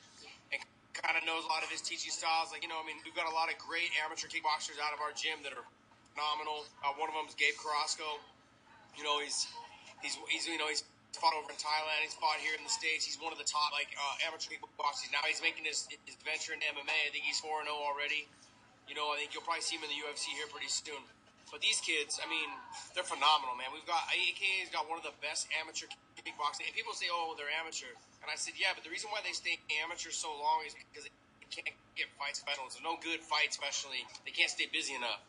and kind of knows a lot of his teaching styles. We've got a lot of great amateur kickboxers out of our gym that are phenomenal. One of them is Gabe Carrasco. He's fought over in Thailand. He's fought here in the States. He's one of the top amateur kickboxers. Now he's making his venture into MMA. I think he's 4-0 already. I think you'll probably see him in the UFC here pretty soon. But these kids, they're phenomenal, man. We've got AKA's got one of the best amateur kickboxing. And people say, oh, they're amateur. And I said, yeah, but the reason why they stay amateur so long is because they can't get fight specialists. There's no good fight specialty. They can't stay busy enough.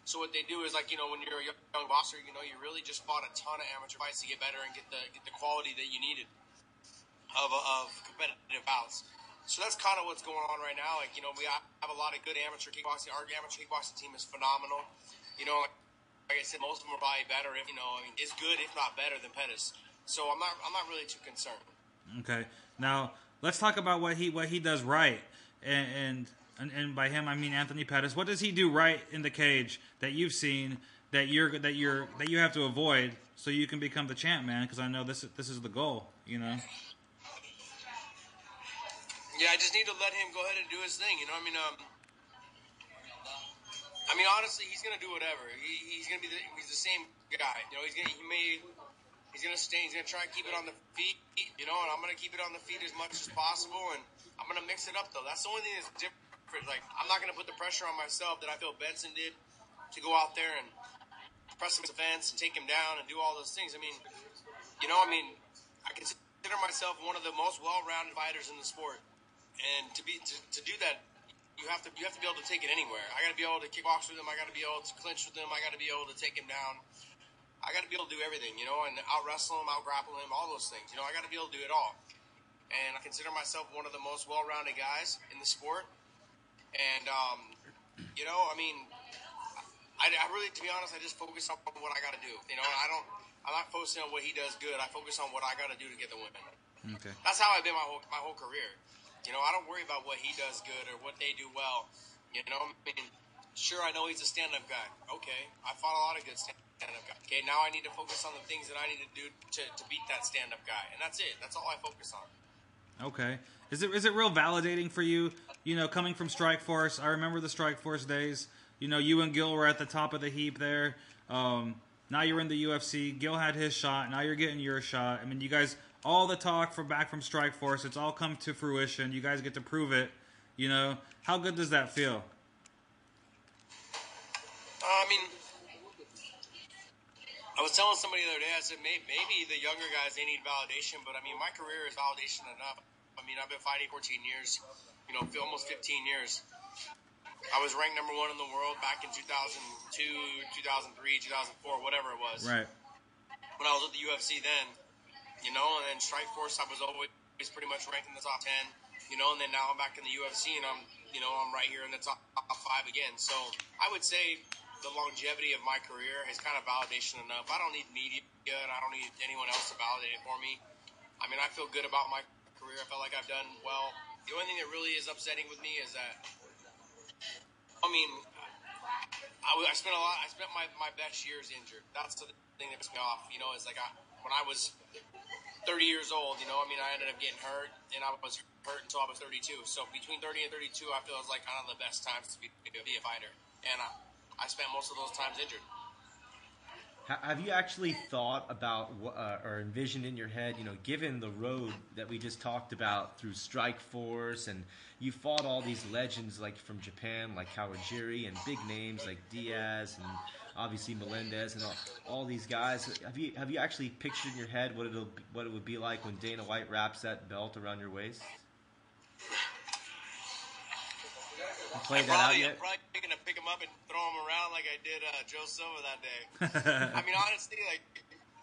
So what they do is when you're a young boxer, you really just fought a ton of amateur fights to get better and get the quality that you needed of competitive bouts. So that's kind of what's going on right now. We have a lot of good amateur kickboxing. Our amateur kickboxing team is phenomenal. Like I said, most of them are probably better. It's good, if not better, than Pettis. So I'm not really too concerned. Okay, now let's talk about what he does right, and by him I mean Anthony Pettis. What does he do right in the cage that you've seen that you have to avoid so you can become the champ, man? Because I know this is the goal, Yeah, I just need to let him go ahead and do his thing. You know, honestly, he's gonna do whatever. He's gonna be he's the same guy. You know, he's gonna stay. He's gonna try and keep it on the feet. You know, and I'm gonna keep it on the feet as much as possible. And I'm gonna mix it up though. That's the only thing that's different. Like, I'm not gonna put the pressure on myself that I feel Benson did to go out there and press him to the fence and take him down and do all those things. I consider myself one of the most well-rounded fighters in the sport, and to do that, you have to be able to take it anywhere. I got to be able to kickbox with him. I got to be able to clinch with him. I got to be able to take him down. I got to be able to do everything, you know, and out-wrestle him, out-grapple him, all those things. You know, I got to be able to do it all. And I consider myself one of the most well-rounded guys in the sport. And, you know, I really, to be honest, I just focus on what I got to do. You know, I'm not focusing on what he does good. I focus on what I got to do to get the win. Okay. That's how I've been my whole career. You know, I don't worry about what he does good or what they do well. You know, sure, I know he's a stand-up guy. Okay, I fought a lot of good stand-up guys. Okay, now I need to focus on the things that I need to do to beat that stand-up guy, and that's it. That's all I focus on. Okay. Is it real validating for you? You know, coming from Strikeforce, I remember the Strikeforce days. You know, you and Gil were at the top of the heap there. Now you're in the UFC. Gil had his shot. Now you're getting your shot. I mean, you guys, all the talk back from Strikeforce, it's all come to fruition. You guys get to prove it. You know, how good does that feel? I was telling somebody the other day, I said, maybe the younger guys, they need validation, but my career is validation enough. I've been fighting 14 years, you know, almost 15 years. I was ranked number 1 in the world back in 2002, 2003, 2004, whatever it was. Right. When I was with the UFC then, you know, and then Strikeforce, I was always pretty much ranked in the top 10, you know, and then now I'm back in the UFC and I'm right here in the top 5 again. So I would say the longevity of my career is kind of validation enough. I don't need media and I don't need anyone else to validate it for me. I feel good about my career. I felt like I've done well. The only thing that really is upsetting with me is that, I spent my best years injured. That's the thing that pissed me off. You know, it's like when I was 30 years old, you know, I ended up getting hurt, and I was hurt until I was 32. So between 30 and 32, I feel it's like kind of the best times to be a fighter. And I spent most of those times injured. Have you actually thought about or envisioned in your head, you know, given the road that we just talked about through Strikeforce, and you fought all these legends like from Japan, like Kawajiri, and big names like Diaz, and obviously Melendez, and all these guys. Have you actually pictured in your head what it would be like when Dana White wraps that belt around your waist? Played that out yet? I'm probably going to pick him up and throw him around like I did Joe Silva that day. Honestly, like,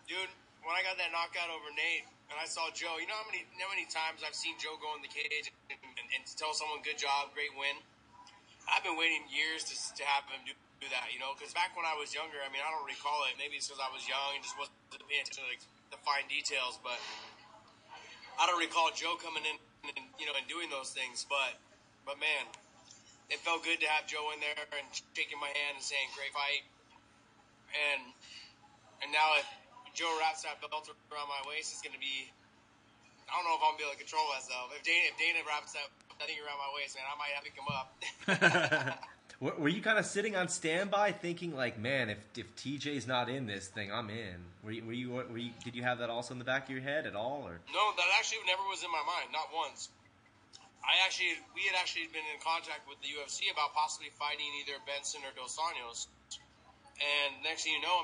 dude, when I got that knockout over Nate and I saw Joe, you know how many times I've seen Joe go in the cage and tell someone good job, great win? I've been waiting years to have him do that, you know, because back when I was younger, I don't recall it. Maybe it's because I was young and just wasn't paying attention to the fine details, but I don't recall Joe coming in and, you know, and doing those things, but man, it felt good to have Joe in there and shaking my hand and saying, great fight. And now if Joe wraps that belt around my waist, it's going to be, I don't know if I'm going to be able to control myself. If Dana wraps that thing around my waist, man, I might have to come up. Were you kind of sitting on standby thinking like, man, if TJ's not in this thing, I'm in? Were you did you have that also in the back of your head at all? Or? No, that actually never was in my mind, not once. We had actually been in contact with the UFC about possibly fighting either Benson or Dos Anjos, and next thing you know,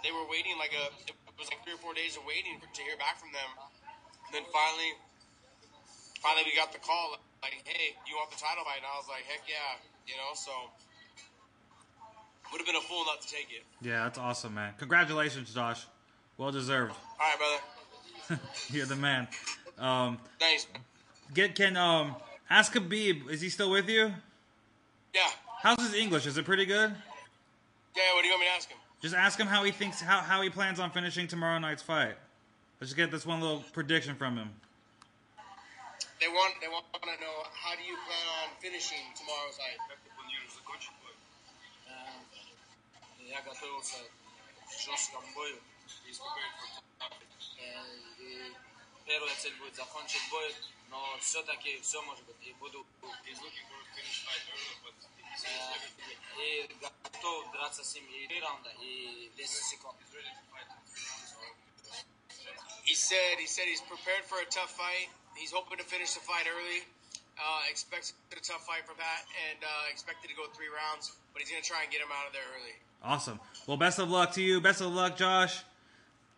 they were waiting it was like 3 or 4 days of waiting to hear back from them. And then finally we got the call like, hey, you want the title fight? And I was like, heck yeah, you know. So would have been a fool not to take it. Yeah, that's awesome, man. Congratulations, Josh. Well deserved. All right, brother. You're the man. Thanks. Ask Khabib, is he still with you? Yeah. How's his English? Is it pretty good? Yeah, what do you want me to ask him? Just ask him how he thinks, how he plans on finishing tomorrow night's fight. Let's just get this one little prediction from him. They want to know, how do you plan on finishing tomorrow's fight? Я готовился к жесткому бою. Первая цель будет закончить бой, no все таки все может быть. И буду и готов драться с ним и 3 раунда, и 10 секунд. He said he's prepared for a tough fight. He's hoping to finish the fight early. Expects a tough fight from Pat and expected to go 3 rounds, but he's going to try and get him out of there early. Awesome. Well, best of luck to you. Best of luck, Josh.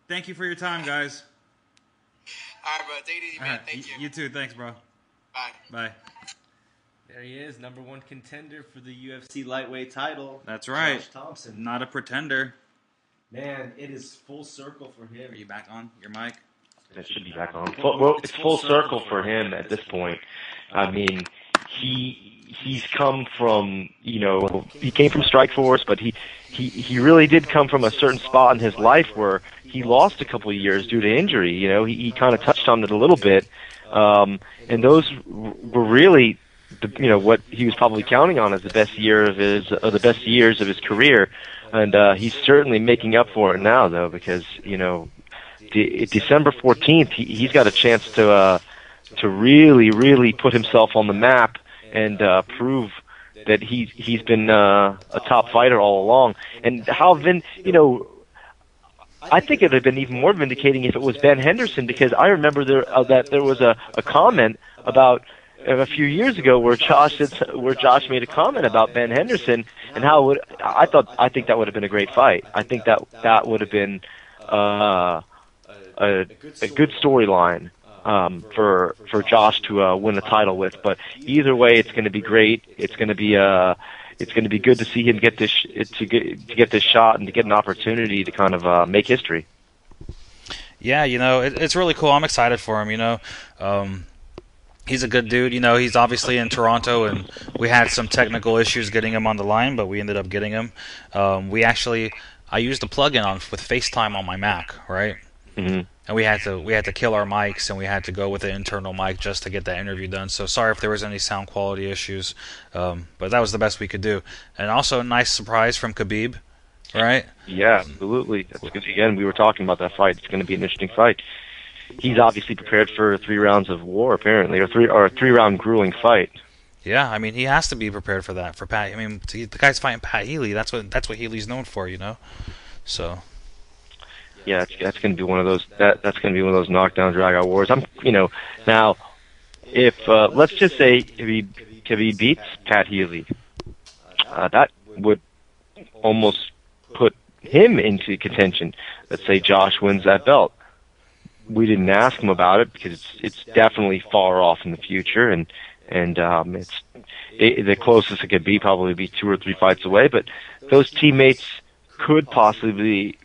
Thank you for your time, guys. All right, bro. Take it easy, man. Thank you. You too. Thanks, bro. Bye. Bye. There he is, number 1 contender for the UFC lightweight title. That's right. Josh Thomson. Not a pretender. Man, it is full circle for him. Are you back on your mic? That should be back on. Well, it's full circle for him at this point. I mean, he's come from, he came from Strikeforce, but he really did come from a certain spot in his life where he lost a couple of years due to injury. He kind of touched on it a little bit, and those were really what he was probably counting on as the best years of his career, and he's certainly making up for it now, though, because December 14th, he's got a chance to really, really put himself on the map and prove that he's been a top fighter all along. And I think it would have been even more vindicating if it was Ben Henderson, because I remember that there was a comment about a few years ago where Josh made a comment about Ben Henderson and how I think that would have been a great fight. I think that would have been a good storyline for Josh to win a title with. But either way, it's going to be great. It's going to be good to see him get this shot and to get an opportunity to kind of make history. Yeah, it's really cool. I'm excited for him. He's a good dude. He's obviously in Toronto, and we had some technical issues getting him on the line, but we ended up getting him. I used a plugin with FaceTime on my Mac, right? Mm-hmm. And we had to kill our mics, and we had to go with an internal mic just to get that interview done. So sorry if there was any sound quality issues, but that was the best we could do. And also a nice surprise from Khabib, right? Yeah, absolutely. That's good. Again, we were talking about that fight. It's going to be an interesting fight. He's obviously prepared for 3 rounds of war, apparently, or a 3-round grueling fight. Yeah, I mean, he has to be prepared for that. For Pat, I mean, the guy's fighting Pat Healy. That's what Healy's known for, So. Yeah, that's going to be one of those. That's going to be one of those knockdown, drag-out wars. Now, if let's just say if he beats Pat Healy, that would almost put him into contention. Let's say Josh wins that belt. We didn't ask him about it because it's definitely far off in the future, and it's the closest it could probably be 2 or 3 fights away. But those teammates could possibly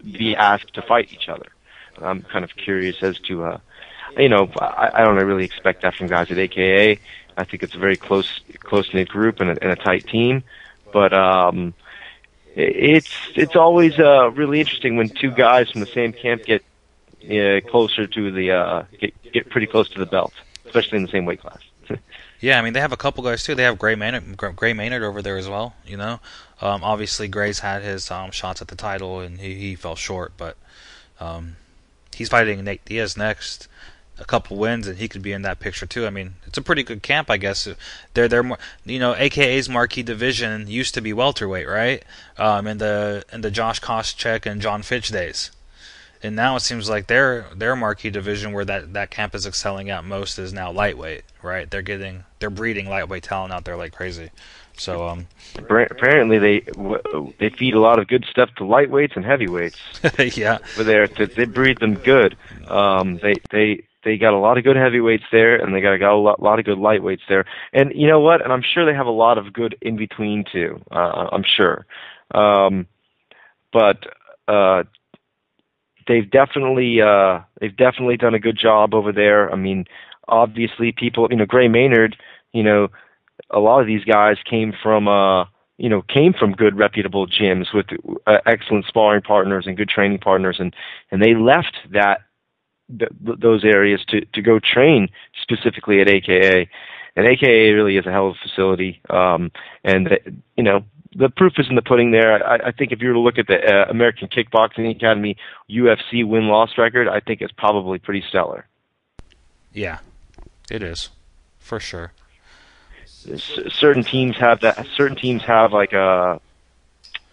be asked to fight each other. I'm kind of curious as to, I don't really expect that from guys at AKA. I think it's a very close-knit group and a tight team, but it's always really interesting when 2 guys from the same camp get closer to get pretty close to the belt, especially in the same weight class. Yeah, I mean, they have a couple guys too. They have Gray Maynard over there as well. Obviously Gray's had his shots at the title and he fell short, but he's fighting Nate Diaz next. A couple wins and he could be in that picture too. I mean, it's a pretty good camp, I guess. They're more, AKA's marquee division used to be welterweight, right? In the Josh Koscheck and John Fitch days. And now it seems like their marquee division, where that camp is excelling at most, is now lightweight, right? They're breeding lightweight talent out there like crazy. So apparently they feed a lot of good stuff to lightweights and heavyweights. Yeah, but they breed them good. They got a lot of good heavyweights there, and they got a lot of good lightweights there. And you know what? And I'm sure they have a lot of good in between too. I'm sure, but. They've definitely done a good job over there. I mean, obviously, people, Gray Maynard, a lot of these guys came from good, reputable gyms with excellent sparring partners and good training partners, and they left those areas to go train specifically at AKA, and AKA really is a hell of a facility, the proof is in the pudding there. I think if you were to look at the American Kickboxing Academy UFC win-loss record, I think it's probably pretty stellar. Yeah, It is, for sure. Certain teams have that. Certain teams have like a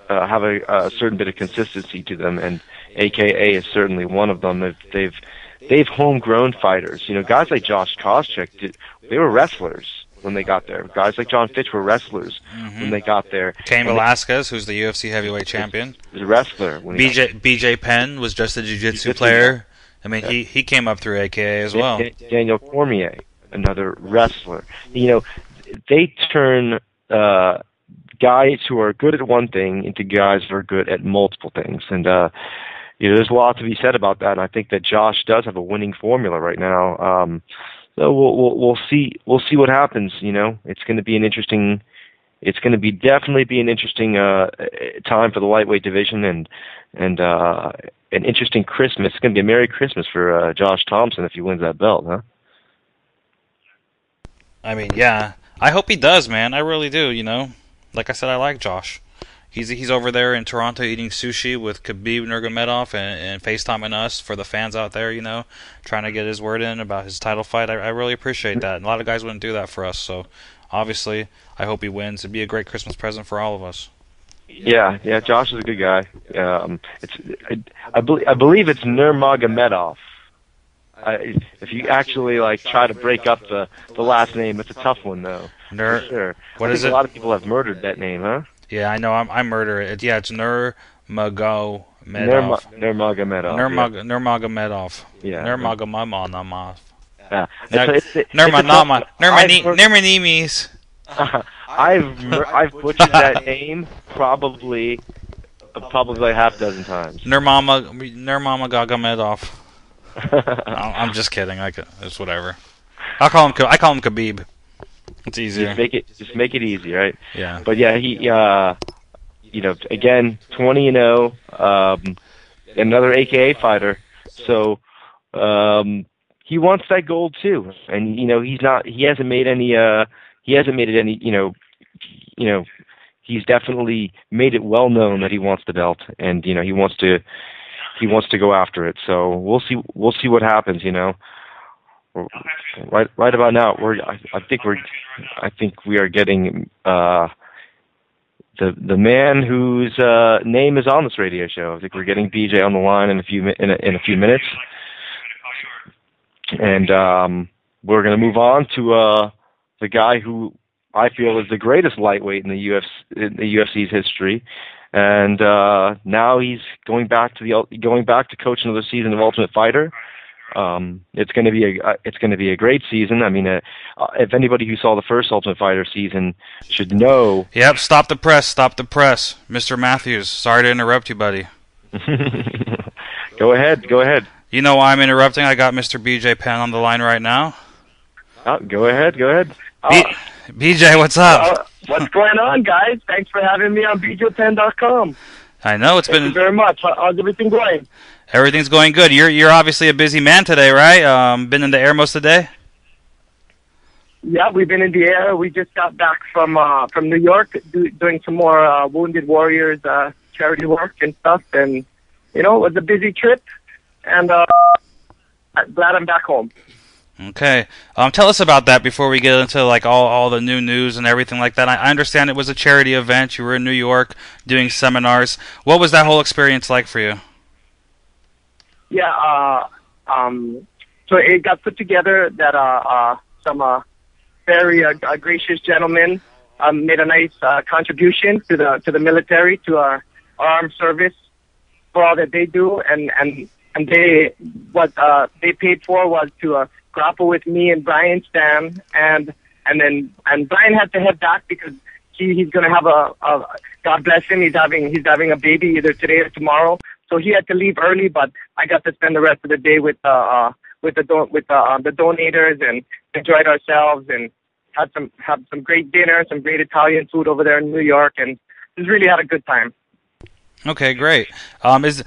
certain bit of consistency to them, and AKA is certainly one of them. They've homegrown fighters. You know, guys like Josh Koscheck, they were wrestlers when they got there. Guys like John Fitch were wrestlers when they got there. Cain Velasquez, who's the UFC heavyweight champion, was a wrestler. When BJ Penn was just a jiu-jitsu player. I mean, he came up through AKA as well. Daniel Cormier, another wrestler. You know, they turn guys who are good at one thing into guys who are good at multiple things, and you know, there's a lot to be said about that. And I think that Josh does have a winning formula right now. So we'll see what happens. You know, it's going to be definitely an interesting time for the lightweight division, and an interesting Christmas. It's going to be a Merry Christmas for Josh Thomson if he wins that belt, huh? I mean, yeah. I hope he does, man. I really do, you know. Like I said, I like Josh. He's over there in Toronto eating sushi with Khabib Nurmagomedov and FaceTiming us for the fans out there, you know, trying to get his word in about his title fight. I really appreciate that. And a lot of guys wouldn't do that for us, so obviously I hope he wins. It'd be a great Christmas present for all of us. Yeah, Josh is a good guy. I believe it's Nurmagomedov. If you actually like try to break up the last name, it's a tough one though. For sure. What is it? A lot of people have murdered that name, huh? Yeah, I know. I murder it. Yeah, it's Nurmagomedov. Nurmagomedov. Yeah. Nurmagomedov. Yeah. Nurmanimis. I've butchered that name probably like half a dozen times. Nurmagomedov. I'm just kidding. It's whatever. I call him Khabib. It's easier. Just make it easy, right? Yeah. But yeah, he you know, again, 20-0, another AKA fighter. So he wants that gold too. And you know, he hasn't made it any, you know, he's definitely made it well known that he wants the belt, and you know, he wants to go after it. So we'll see what happens, you know. Right about now, I think we are getting the man whose name is on this radio show. I think we're getting BJ on the line in a few minutes, and we're going to move on to the guy who I feel is the greatest lightweight in the UFC's history. And now he's going back to coach another season of Ultimate Fighter. It's going to be a great season. I mean, if anybody who saw the first Ultimate Fighter season should know. Yep. Stop the press, Mr. Matthews. Sorry to interrupt you, buddy. Go ahead. You know why I'm interrupting? I got Mr. BJ Penn on the line right now. Go ahead. BJ, what's up? What's going on, guys? Thanks for having me on BJPenn.com. I know Thank you very much. How's everything going? Everything's going good. You're obviously a busy man today, right? Been in the air most of the day? Yeah, we've been in the air. We just got back from New York, doing some more Wounded Warriors charity work and stuff. And, you know, it was a busy trip. And glad I'm back home. Okay. Tell us about that before we get into like all the new news and everything like that. I understand it was a charity event. You were in New York doing seminars. What was that whole experience like for you? Yeah. So it got put together that some very gracious gentlemen made a nice contribution to the military, to our armed service, for all that they do, and what they paid for was to grapple with me and Brian Stan, and Brian had to head back because he's going to have a God bless him, he's having a baby either today or tomorrow, so he had to leave early. But I got to spend the rest of the day with the donators and enjoyed ourselves and had some great dinner, some great Italian food over there in New York, and just really had a good time. Okay, great. Is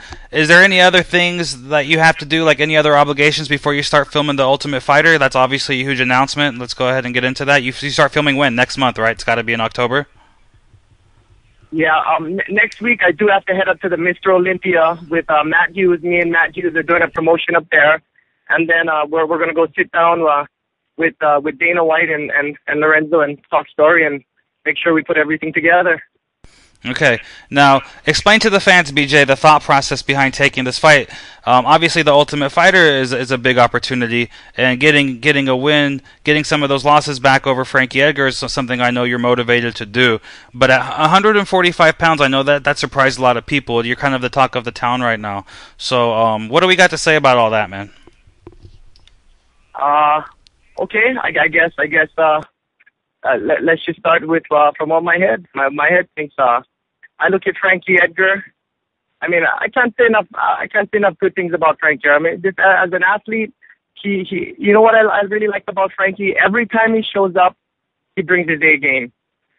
there any other things that you have to do, like any other obligations before you start filming The Ultimate Fighter? That's obviously a huge announcement. Let's go ahead and get into that. You start filming when? Next month, right? It's got to be in October? Yeah, next week I do have to head up to the Mr. Olympia with Matt Hughes. Me and Matt Hughes are doing a promotion up there. And then we're going to go sit down with Dana White and Lorenzo and talk story and make sure we put everything together. Okay. Now, explain to the fans, BJ, the thought process behind taking this fight. Obviously, the Ultimate Fighter is a big opportunity, and getting a win, getting some of those losses back over Frankie Edgar is something I know you're motivated to do. But at 145 pounds, I know that surprised a lot of people. You're kind of the talk of the town right now. So, what do we got to say about all that, man? Okay. I guess. Let's just start with from on my head. My head thinks. I look at Frankie Edgar. I mean, I can't say enough good things about Frankie. I mean, just as an athlete, he. You know what I really like about Frankie? Every time he shows up, he brings his A game.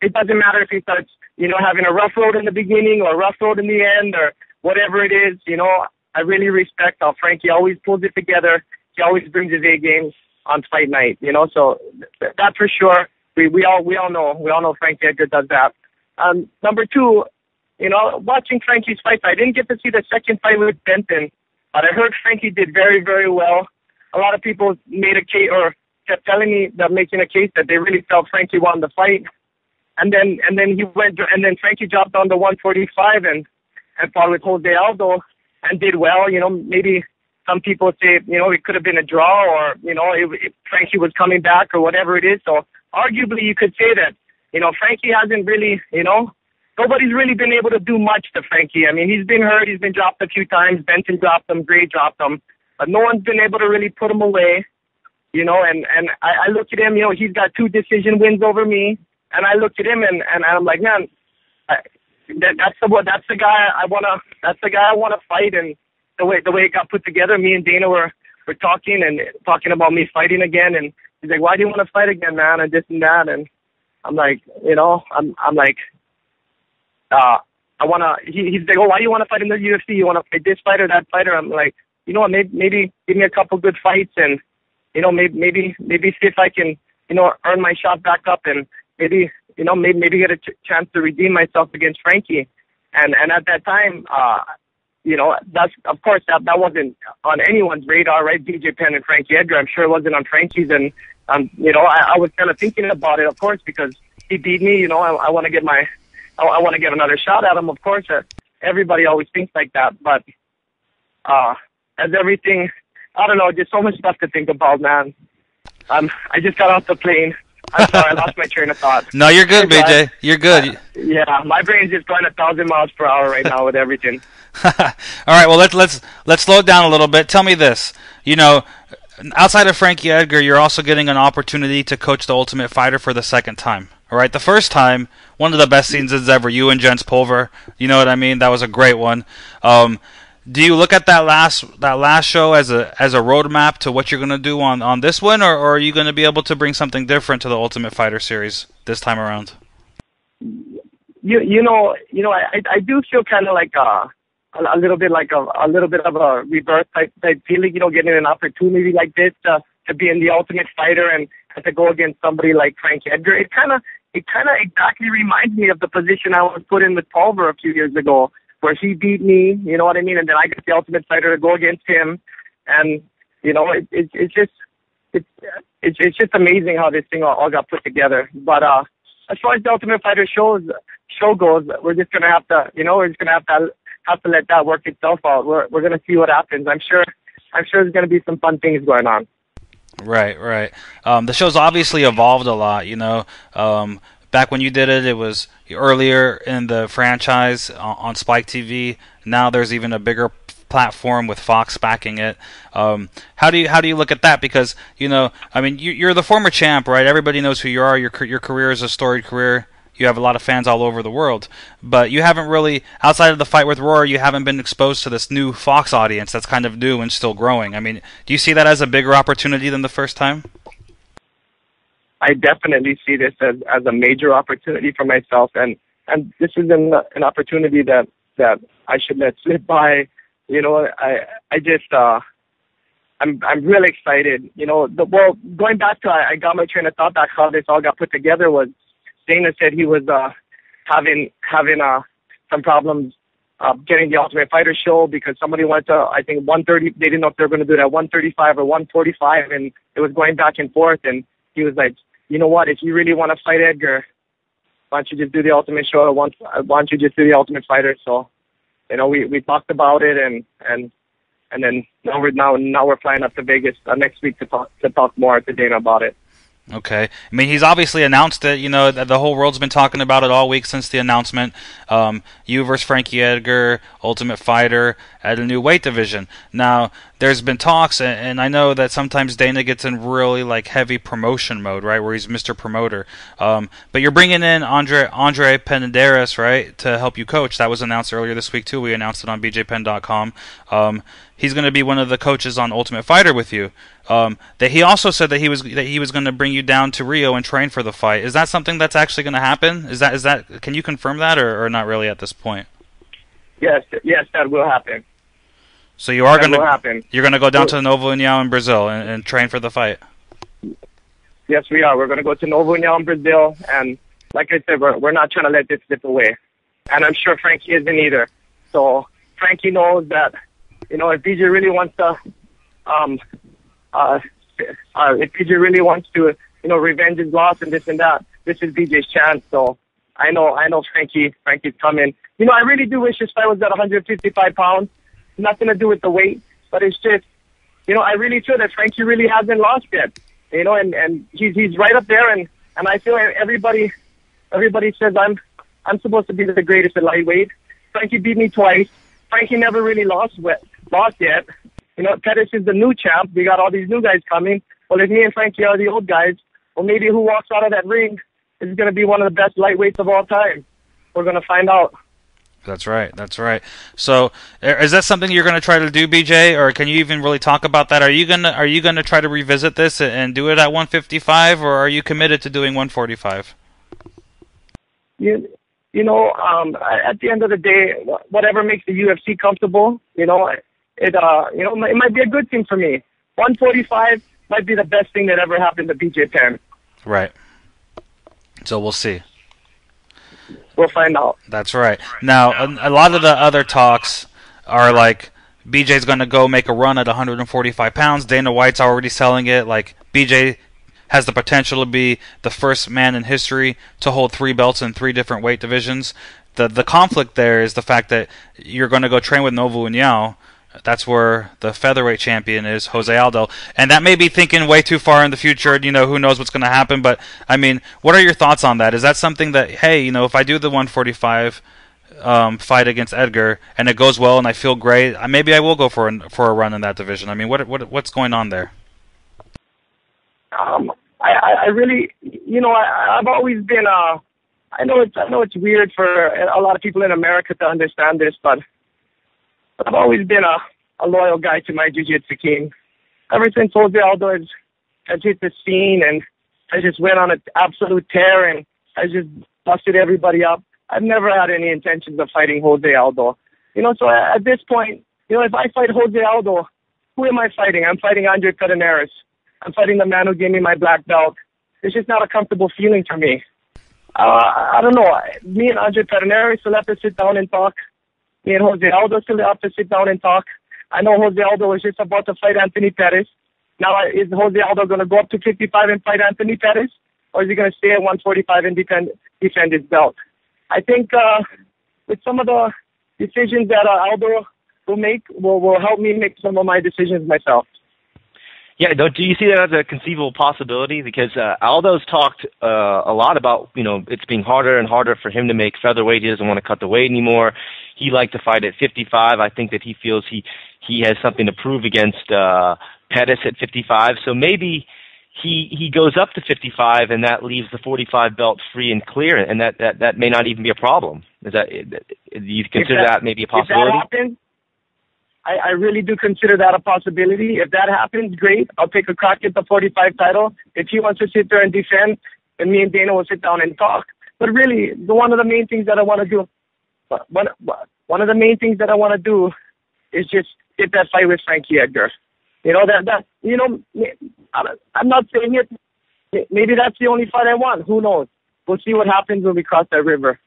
It doesn't matter if he starts, having a rough road in the beginning or a rough road in the end or whatever it is. I really respect how Frankie always pulls it together. He always brings his A game on fight night. So that for sure. We all know Frankie Edgar does that. Number two, watching Frankie's fights, I didn't get to see the second fight with Benton, but I heard Frankie did very, very well. A lot of people made a case or kept telling me that making a case that they really felt Frankie won the fight. And then Frankie dropped down to 145 and fought with Jose Aldo and did well. Maybe some people say, it could have been a draw or, if Frankie was coming back or whatever it is. So arguably you could say that, Frankie hasn't really, nobody's really been able to do much to Frankie. I mean, he's been hurt. He's been dropped a few times. Benton dropped him. Gray dropped him. But no one's been able to really put him away, and I look at him, he's got 2 decision wins over me. And I look at him and I'm like, man, that's the guy I want to fight. And the way it got put together, me and Dana were talking about me fighting again. And he's like, why do you want to fight again, man? And this and that. And I'm like, I'm like, I want to, he's like, oh, why do you want to fight in the UFC? You want to fight this fighter, that fighter? I'm like, maybe give me a couple good fights and, maybe see if I can, earn my shot back up and maybe get a chance to redeem myself against Frankie. And at that time, that's, of course, that wasn't on anyone's radar, right? BJ Penn and Frankie Edgar. I'm sure it wasn't on Frankie's. And, I was kind of thinking about it, of course, because he beat me. I want to get I want to get another shot at him, of course. Everybody always thinks like that. But as everything, I don't know, just so much stuff to think about, man. I just got off the plane. I'm sorry, I lost my train of thought. No, you're good, BJ. You're good. Yeah, my brain's just going 1,000 miles per hour right now with everything. All right, well, let's slow it down a little bit. Tell me this. Outside of Frankie Edgar, you're also getting an opportunity to coach the Ultimate Fighter for the second time. All right, the first time, one of the best seasons ever. You and Jens Pulver, you know what I mean? That was a great one. Do you look at that last show as a roadmap to what you're going to do on this one, or are you going to be able to bring something different to the Ultimate Fighter series this time around? I do feel kind of like a little bit of a rebirth type feeling, getting an opportunity like this to be in the Ultimate Fighter and to go against somebody like Frank Edgar. It kind of exactly reminds me of the position I was put in with Pulver a few years ago, where he beat me, you know what I mean, and then I got the Ultimate Fighter to go against him, and it's just amazing how this thing all got put together. But as far as the Ultimate Fighter show goes, we're just gonna have to, have to let that work itself out. We're gonna see what happens. I'm sure there's gonna be some fun things going on. Right. The show's obviously evolved a lot. Back when you did it, it was earlier in the franchise on Spike TV. Now there's even a bigger platform with Fox backing it. How do you look at that? Because you're the former champ, right? Everybody knows who you are. Your career is a storied career. You have a lot of fans all over the world, but you haven't really, outside of the fight with Roar, you haven't been exposed to this new Fox audience that's kind of new and still growing. I mean, do you see that as a bigger opportunity than the first time? I definitely see this as a major opportunity for myself, and this is an opportunity that I should let slip by. I'm really excited. Going back to I got my train of thought back how this all got put together was Dana said he was having some problems getting the Ultimate Fighter show because somebody wanted to, I think 130, they didn't know if they were going to do it at 135 or 145, and it was going back and forth, and he was like, you know what, if you really want to fight Edgar, why don't you just do the Ultimate show, or why don't you just do the Ultimate Fighter? So, you know, we talked about it, and then now we're flying up to Vegas next week to talk more to Dana about it. Okay. I mean, he's obviously announced it. You know, the whole world's been talking about it all week since the announcement. You versus Frankie Edgar, Ultimate Fighter at a new weight division. Now, there's been talks, and I know that sometimes Dana gets in really like heavy promotion mode, right, where he's Mr. Promoter. But you're bringing in Andre Penn, right, to help you coach. That was announced earlier this week too. We announced it on BJPenn.com. He's going to be one of the coaches on Ultimate Fighter with you. That he also said that he was going to bring you down to Rio and train for the fight. Is that something that's actually going to happen? Is that can you confirm that or not really at this point? Yes, that will happen. So you're going to go down to Novo União in Brazil and train for the fight. Yes, we are. We're going to go to Novo União in Brazil, and like I said, we're not trying to let this slip away. And I'm sure Frankie isn't either. So Frankie knows that, you know, if BJ really wants to, if BJ really wants to, you know, revenge his loss and this and that, this is BJ's chance. So I know Frankie's coming. You know, I really do wish this fight was at 155 pounds. Nothing to do with the weight, but it's just, you know, I really feel that Frankie really hasn't lost yet. You know, and he's right up there, and I feel like everybody says I'm supposed to be the greatest at lightweight. Frankie beat me twice. Frankie never really lost yet. You know, Pettis is the new champ. We got all these new guys coming. Well, if me and Frankie are the old guys, well, maybe who walks out of that ring is going to be one of the best lightweights of all time. We're going to find out. That's right. So, is that something you're going to try to do, BJ, or can you even really talk about that? Are you going to try to revisit this and do it at 155, or are you committed to doing 145? You know, at the end of the day, whatever makes the UFC comfortable, you know, it might be a good thing for me. 145 might be the best thing that ever happened to BJ Penn. Right. So we'll see. We'll find out. That's right. Now, a lot of the other talks are like BJ's going to go make a run at 145 pounds. Dana White's already selling it. Like BJ has the potential to be the first man in history to hold 3 belts in 3 different weight divisions. The conflict there is the fact that you're going to go train with Novo União. That's where the featherweight champion is, Jose Aldo. And that may be thinking way too far in the future. You know, who knows what's going to happen. But, I mean, what are your thoughts on that? Is that something that, hey, you know, if I do the 145 fight against Edgar and it goes well and I feel great, maybe I will go for a run in that division? I mean, what's going on there? I really, you know, I've always been, I know it's weird for a lot of people in America to understand this, but I've always been a loyal guy to my jiu-jitsu team. Ever since Jose Aldo has hit the scene and I just went on an absolute tear and I just busted everybody up, I've never had any intentions of fighting Jose Aldo. You know, so at this point, you know, if I fight Jose Aldo, who am I fighting? I'm fighting Andre Pederneiras. I'm fighting the man who gave me my black belt. It's just not a comfortable feeling for me. I don't know. Me and Andre Pederneiras still have to sit down and talk. Me and Jose Aldo still have to sit down and talk. I know Jose Aldo was just about to fight Anthony Pettis. Now, is Jose Aldo going to go up to 55 and fight Anthony Pettis? Or is he going to stay at 145 and defend his belt? I think with some of the decisions that Aldo will make will help me make some of my decisions myself. Yeah, do you see that as a conceivable possibility? Because Aldo's talked a lot about, you know, it's being harder and harder for him to make featherweight. He doesn't want to cut the weight anymore. He liked to fight at 55. I think that he feels he has something to prove against Pettis at 55. So maybe he goes up to 55, and that leaves the 45 belt free and clear, and that may not even be a problem. Do you consider that maybe a possibility? If that happens, I really do consider that a possibility. If that happens, great. I'll take a crack at the 45 title. If he wants to sit there and defend, then me and Dana will sit down and talk. But really, one of the main things that I want to do, is just get that fight with Frankie Edgar. You know, I'm not saying it. Maybe that's the only fight I want. Who knows? We'll see what happens when we cross that river.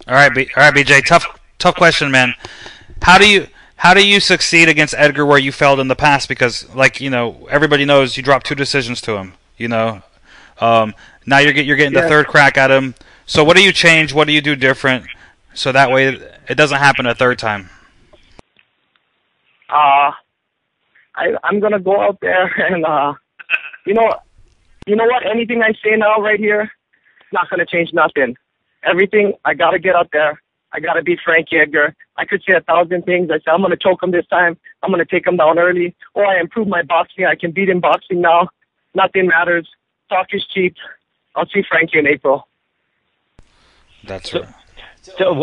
All right, BJ. tough question, man. How do you succeed against Edgar where you failed in the past? Because, like, everybody knows you dropped 2 decisions to him. Now you're getting the third crack at him. So what do you change? What do you do different? So that way it doesn't happen a third time. I'm gonna go out there and you know what? Anything I say now right here, it's not gonna change nothing. Everything I gotta get out there. I gotta beat Frankie Edgar. I could say 1,000 things. I say I'm gonna choke him this time. I'm gonna take him down early. Or I improve my boxing. I can beat him boxing now. Nothing matters. Talk is cheap. I'll see Frankie in April. That's right. So,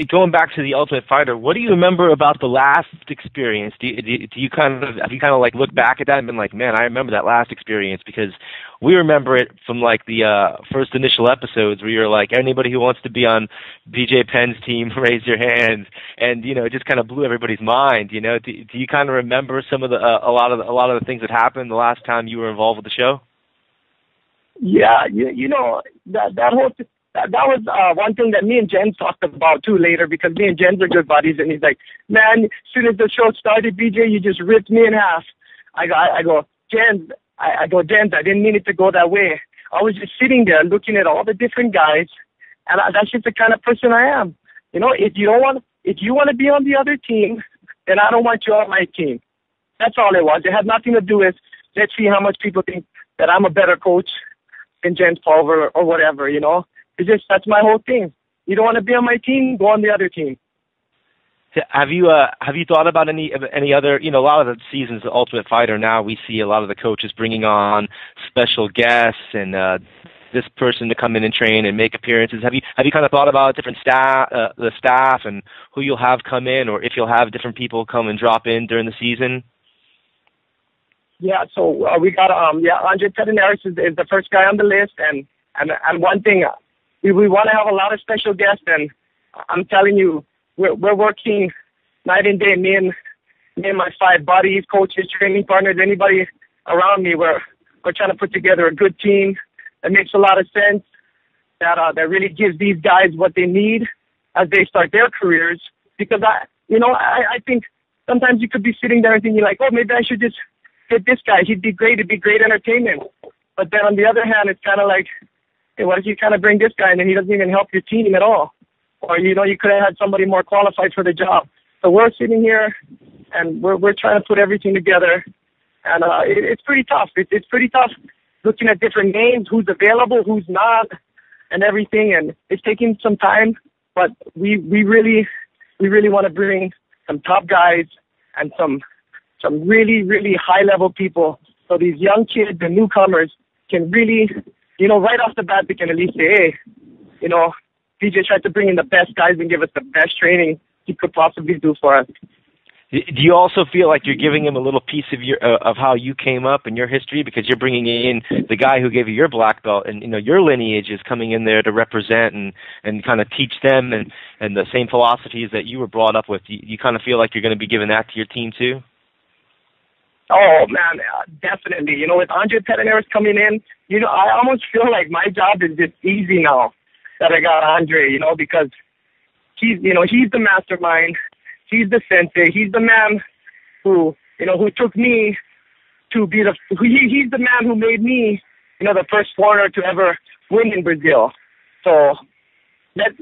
going back to the Ultimate Fighter, what do you remember about the last experience? Do you kind of like look back at that and been like, man, I remember that last experience? Because we remember it from like the first initial episodes where you're like, anybody who wants to be on BJ Penn's team, raise your hand, and it just kind of blew everybody's mind. Do you kind of remember some of the a lot of the things that happened the last time you were involved with the show? Yeah, that whole. That was one thing that me and Jens talked about too later, because me and Jens are good buddies, and he's like, man, as soon as the show started, BJ, you just ripped me in half. I go, Jens, I didn't mean it to go that way. I was just sitting there looking at all the different guys, and that's just the kind of person I am. If you want to be on the other team, then I don't want you on my team. That's all it was. It had nothing to do with, let's see how much people think that I'm a better coach than Jens Pulver or whatever, It's just, that's my whole thing. You don't want to be on my team, go on the other team. Have you thought about any other, a lot of the seasons of Ultimate Fighter now, we see a lot of the coaches bringing on special guests and this person to come in and train and make appearances. Have you kind of thought about different the staff and who you'll have come in, or if you'll have different people come and drop in during the season? Yeah, so we got Andre Pedinaris is the first guy on the list, and one thing. We want to have a lot of special guests, and I'm telling you, we're working night and day. Me and my 5 buddies, coaches, training partners, anybody around me. We're trying to put together a good team that makes a lot of sense. That really gives these guys what they need as they start their careers. Because I think sometimes you could be sitting there and thinking like, oh, maybe I should just get this guy. He'd be great. It'd be great entertainment. But then on the other hand, it's kind of like, hey, what if you kind of bring this guy and then he doesn't even help your team at all? Or, you could have had somebody more qualified for the job. So we're sitting here and we're trying to put everything together. And it's pretty tough. It's pretty tough looking at different names, who's available, who's not, and everything. And it's taking some time, but we really want to bring some top guys and some really, really high-level people so these young kids and newcomers can really, right off the bat, they can at least say, hey, BJ tried to bring in the best guys and give us the best training he could possibly do for us. Do you also feel like you're giving him a little piece of of how you came up in your history, because you're bringing in the guy who gave you your black belt, and your lineage is coming in there to represent and kind of teach them and the same philosophies that you were brought up with? You kind of feel like you're going to be giving that to your team too? Oh, man, definitely. With Andre Pedinaris coming in, I almost feel like my job is just easy now that I got Andre, because he's the mastermind. He's the sensei. He's the man who took me to be he's the man who made me, the first foreigner to ever win in Brazil. So let's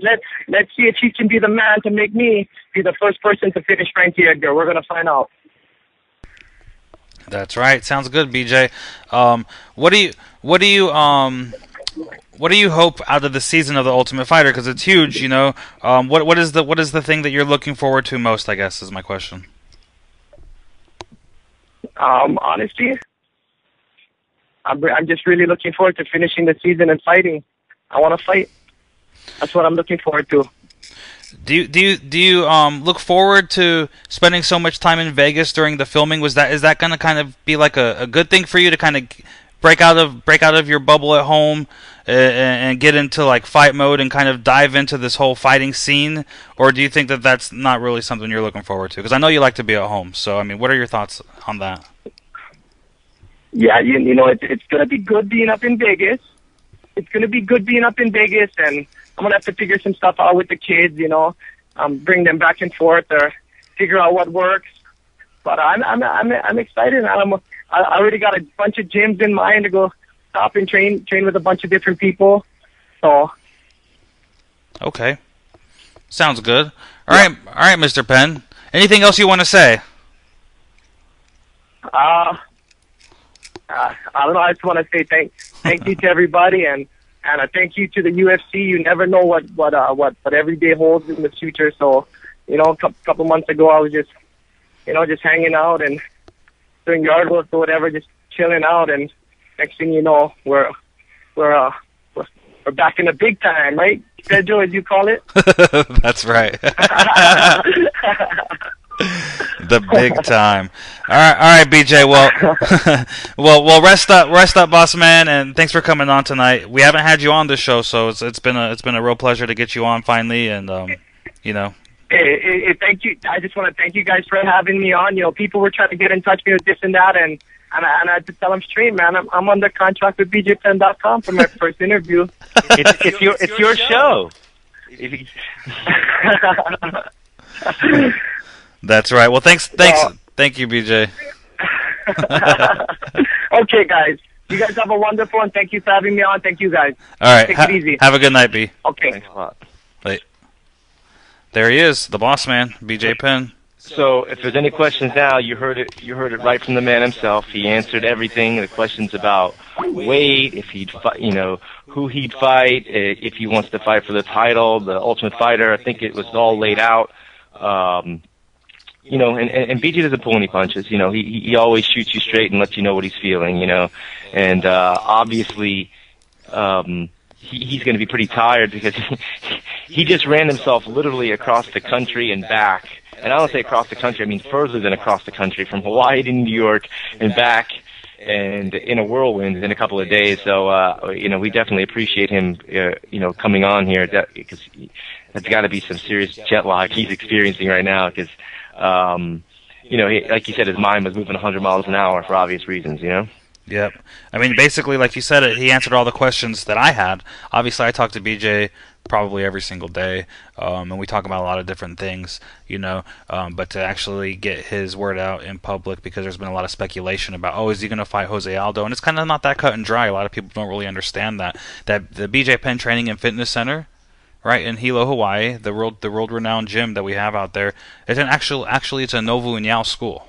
see if he can be the man to make me be the first person to finish Frankie Edgar. We're going to find out. That's right. Sounds good, BJ. What do you hope out of the season of the Ultimate Fighter? Because it's huge, What is the thing that you're looking forward to most, I guess, is my question. Honestly, I'm just really looking forward to finishing the season and fighting. I want to fight. That's what I'm looking forward to. Do you look forward to spending so much time in Vegas during the filming? Is that going to kind of be like a good thing for you to kind of break out of your bubble at home and get into like fight mode and kind of dive into this whole fighting scene? Or do you think that that's not really something you're looking forward to? Because I know you like to be at home. So, I mean, what are your thoughts on that? Yeah, it's going to be good being up in Vegas. It's going to be good being up in Vegas, and I'm going to have to figure some stuff out with the kids, bring them back and forth or figure out what works. But I'm excited. I already got a bunch of gyms in mind to go stop and train with a bunch of different people. So. Okay. Sounds good. All right, Mr. Penn. Anything else you want to say? I don't know. I just want to say thank you to everybody, and a thank you to the UFC. You never know what every day holds in the future. So, a couple months ago, I was just hanging out and doing yard work or whatever, just chilling out, and next thing you know, we're back in the big time, right? Pedro, as you call it. That's right. The big time. All right, BJ. Well, rest up, boss man, and thanks for coming on tonight. We haven't had you on the show, so it's been a real pleasure to get you on finally, and Hey, thank you. I just want to thank you guys for having me on. People were trying to get in touch with me with this and that, and I just tell them straight, man. I'm under contract with BJPenn.com for my first interview. It's your show. That's right. Well, thank you, BJ. Okay, guys. You guys have a wonderful one. Thank you for having me on. Thank you, guys. All right. Take it easy. Have a good night, B. Okay. Thanks a lot. Wait. There he is, the boss man, BJ Penn. So, if there's any questions now, you heard it right from the man himself. He answered everything. The questions about weight, if he'd who he'd fight, if he wants to fight for the title, the Ultimate Fighter. I think it was all laid out. And BJ doesn't pull any punches. He always shoots you straight and lets you know what he's feeling. And obviously, he's going to be pretty tired because he just ran himself literally across the country and back. And I don't say across the country, I mean further than across the country, from Hawaii to New York and back, and in a whirlwind in a couple of days. So, we definitely appreciate him, coming on here, because there's got to be some serious jet lag he's experiencing right now, because, like you said, his mind was moving 100 miles an hour for obvious reasons, Yep. I mean, basically, like you said, he answered all the questions that I had. Obviously, I talk to BJ probably every single day, and we talk about a lot of different things, but to actually get his word out in public, because there's been a lot of speculation about, is he going to fight Jose Aldo? And it's kind of not that cut and dry. A lot of people don't really understand that the BJ Penn Training and Fitness Center, right, in Hilo, Hawaii, the world-renowned gym that we have out there, it's actually it's a Novo União school.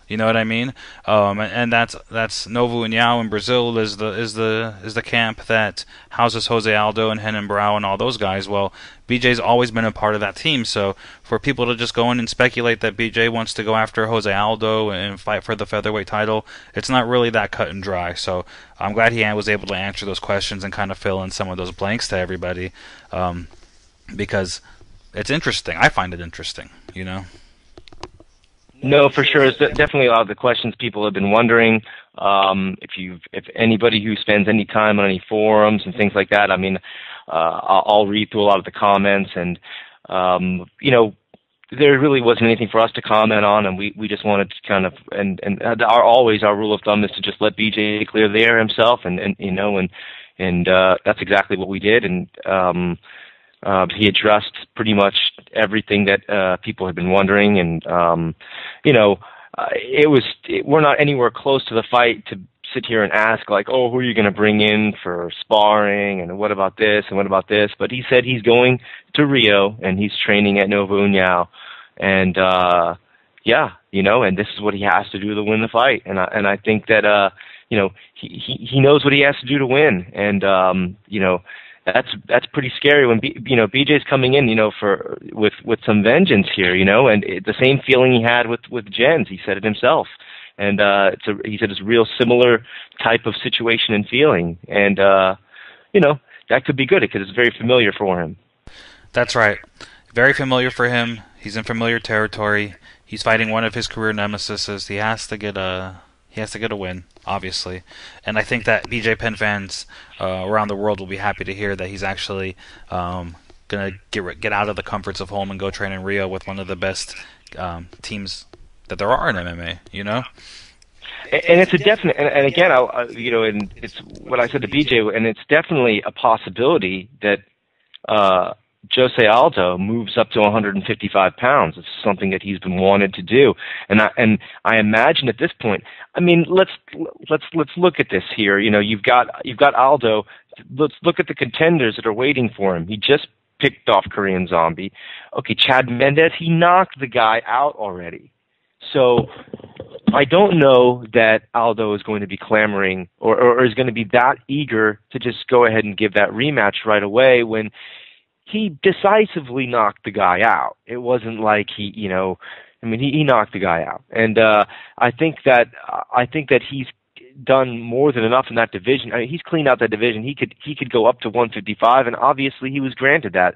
You know what I mean? And that's Novo União in Brazil is the camp that houses Jose Aldo and Renan Brau and all those guys. Well, BJ's always been a part of that team. So for people to just go in and speculate that BJ wants to go after Jose Aldo and fight for the featherweight title, it's not really that cut and dry. So I'm glad he was able to answer those questions and kind of fill in some of those blanks to everybody, because it's interesting. I find it interesting, No, for sure. It's definitely a lot of the questions people have been wondering. If anybody who spends any time on any forums and things like that, I mean, I'll read through a lot of the comments, and there really wasn't anything for us to comment on, and we just wanted to kind of our rule of thumb is to just let BJ clear the air himself, and that's exactly what we did, and he addressed pretty much everything that people had been wondering, and we're not anywhere close to the fight to sit here and ask, like, who are you going to bring in for sparring, and what about this, and what about this? But he said he's going to Rio, and he's training at Novo União, and and this is what he has to do to win the fight, and I think that he knows what he has to do to win, and that's pretty scary when BJ's coming in, with some vengeance here, and the same feeling he had with Jens. He said it himself, and he said it's a real similar type of situation and feeling, and that could be good because it's very familiar for him. That's right, very familiar for him. He's in familiar territory. He's fighting one of his career nemesises. He has to get a win, obviously, and I think that BJ Penn fans around the world will be happy to hear that he's actually gonna get out of the comforts of home and go train in Rio with one of the best teams that there are in MMA. And it's a definite, and again, and it's what I said to BJ, and it's definitely a possibility that Jose Aldo moves up to 155 pounds. It's something that he's been wanted to do, and I imagine at this point. I mean, let's look at this here. You know, you've got Aldo. Let's look at the contenders that are waiting for him. He just picked off Korean Zombie. Okay, Chad Mendes. He knocked the guy out already. So I don't know that Aldo is going to be clamoring or is going to be that eager to just go ahead and give that rematch right away when he decisively knocked the guy out. It wasn't like he knocked the guy out. And I think that he's done more than enough in that division. I mean, he's cleaned out that division. He could go up to 155, and obviously he was granted that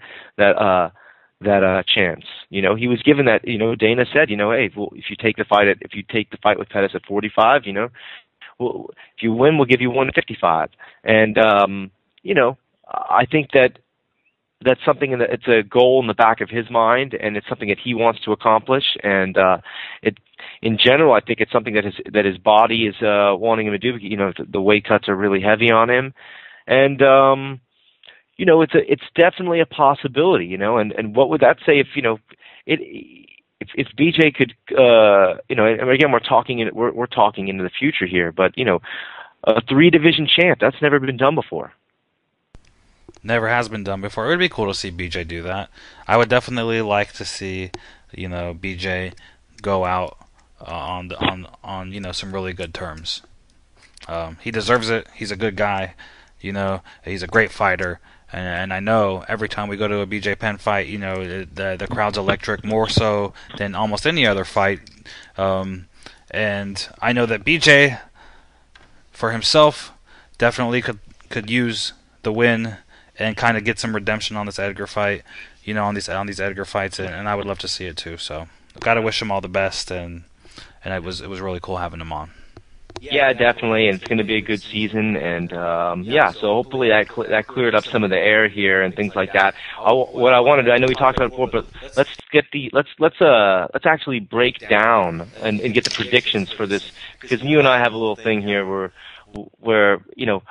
chance. You know, he was given that. You know, Dana said, you know, hey, well, if you take the fight with Pettis at 45, you know, well, if you win, we'll give you 155. And you know, I think that's something that it's a goal in the back of his mind, and it's something that he wants to accomplish. And in general, I think it's something that his body is wanting him to do. You know, the weight cuts are really heavy on him, and you know, it's definitely a possibility. You know, and what would that say if you know if BJ could you know, and again we're talking into the future here, but you know, a 3-division champ, that's never been done before. Never has been done before. It would be cool to see BJ do that. I would definitely like to see, you know, BJ go out on you know, some really good terms. He deserves it. He's a good guy. You know, he's a great fighter. And I know every time we go to a BJ Penn fight, you know, the crowd's electric, more so than almost any other fight. And I know that BJ, for himself, definitely could use the win and kind of get some redemption on this Edgar fight, you know, on these Edgar fights, and I would love to see it too. So, got to wish him all the best, and it was really cool having him on. Yeah, definitely, and it's going to be a good season, and yeah, so hopefully that cleared up some of the air here and things like that. What I wanted to, I know we talked about it before, but let's actually break down and get the predictions for this, because you and I have a little thing here where you know,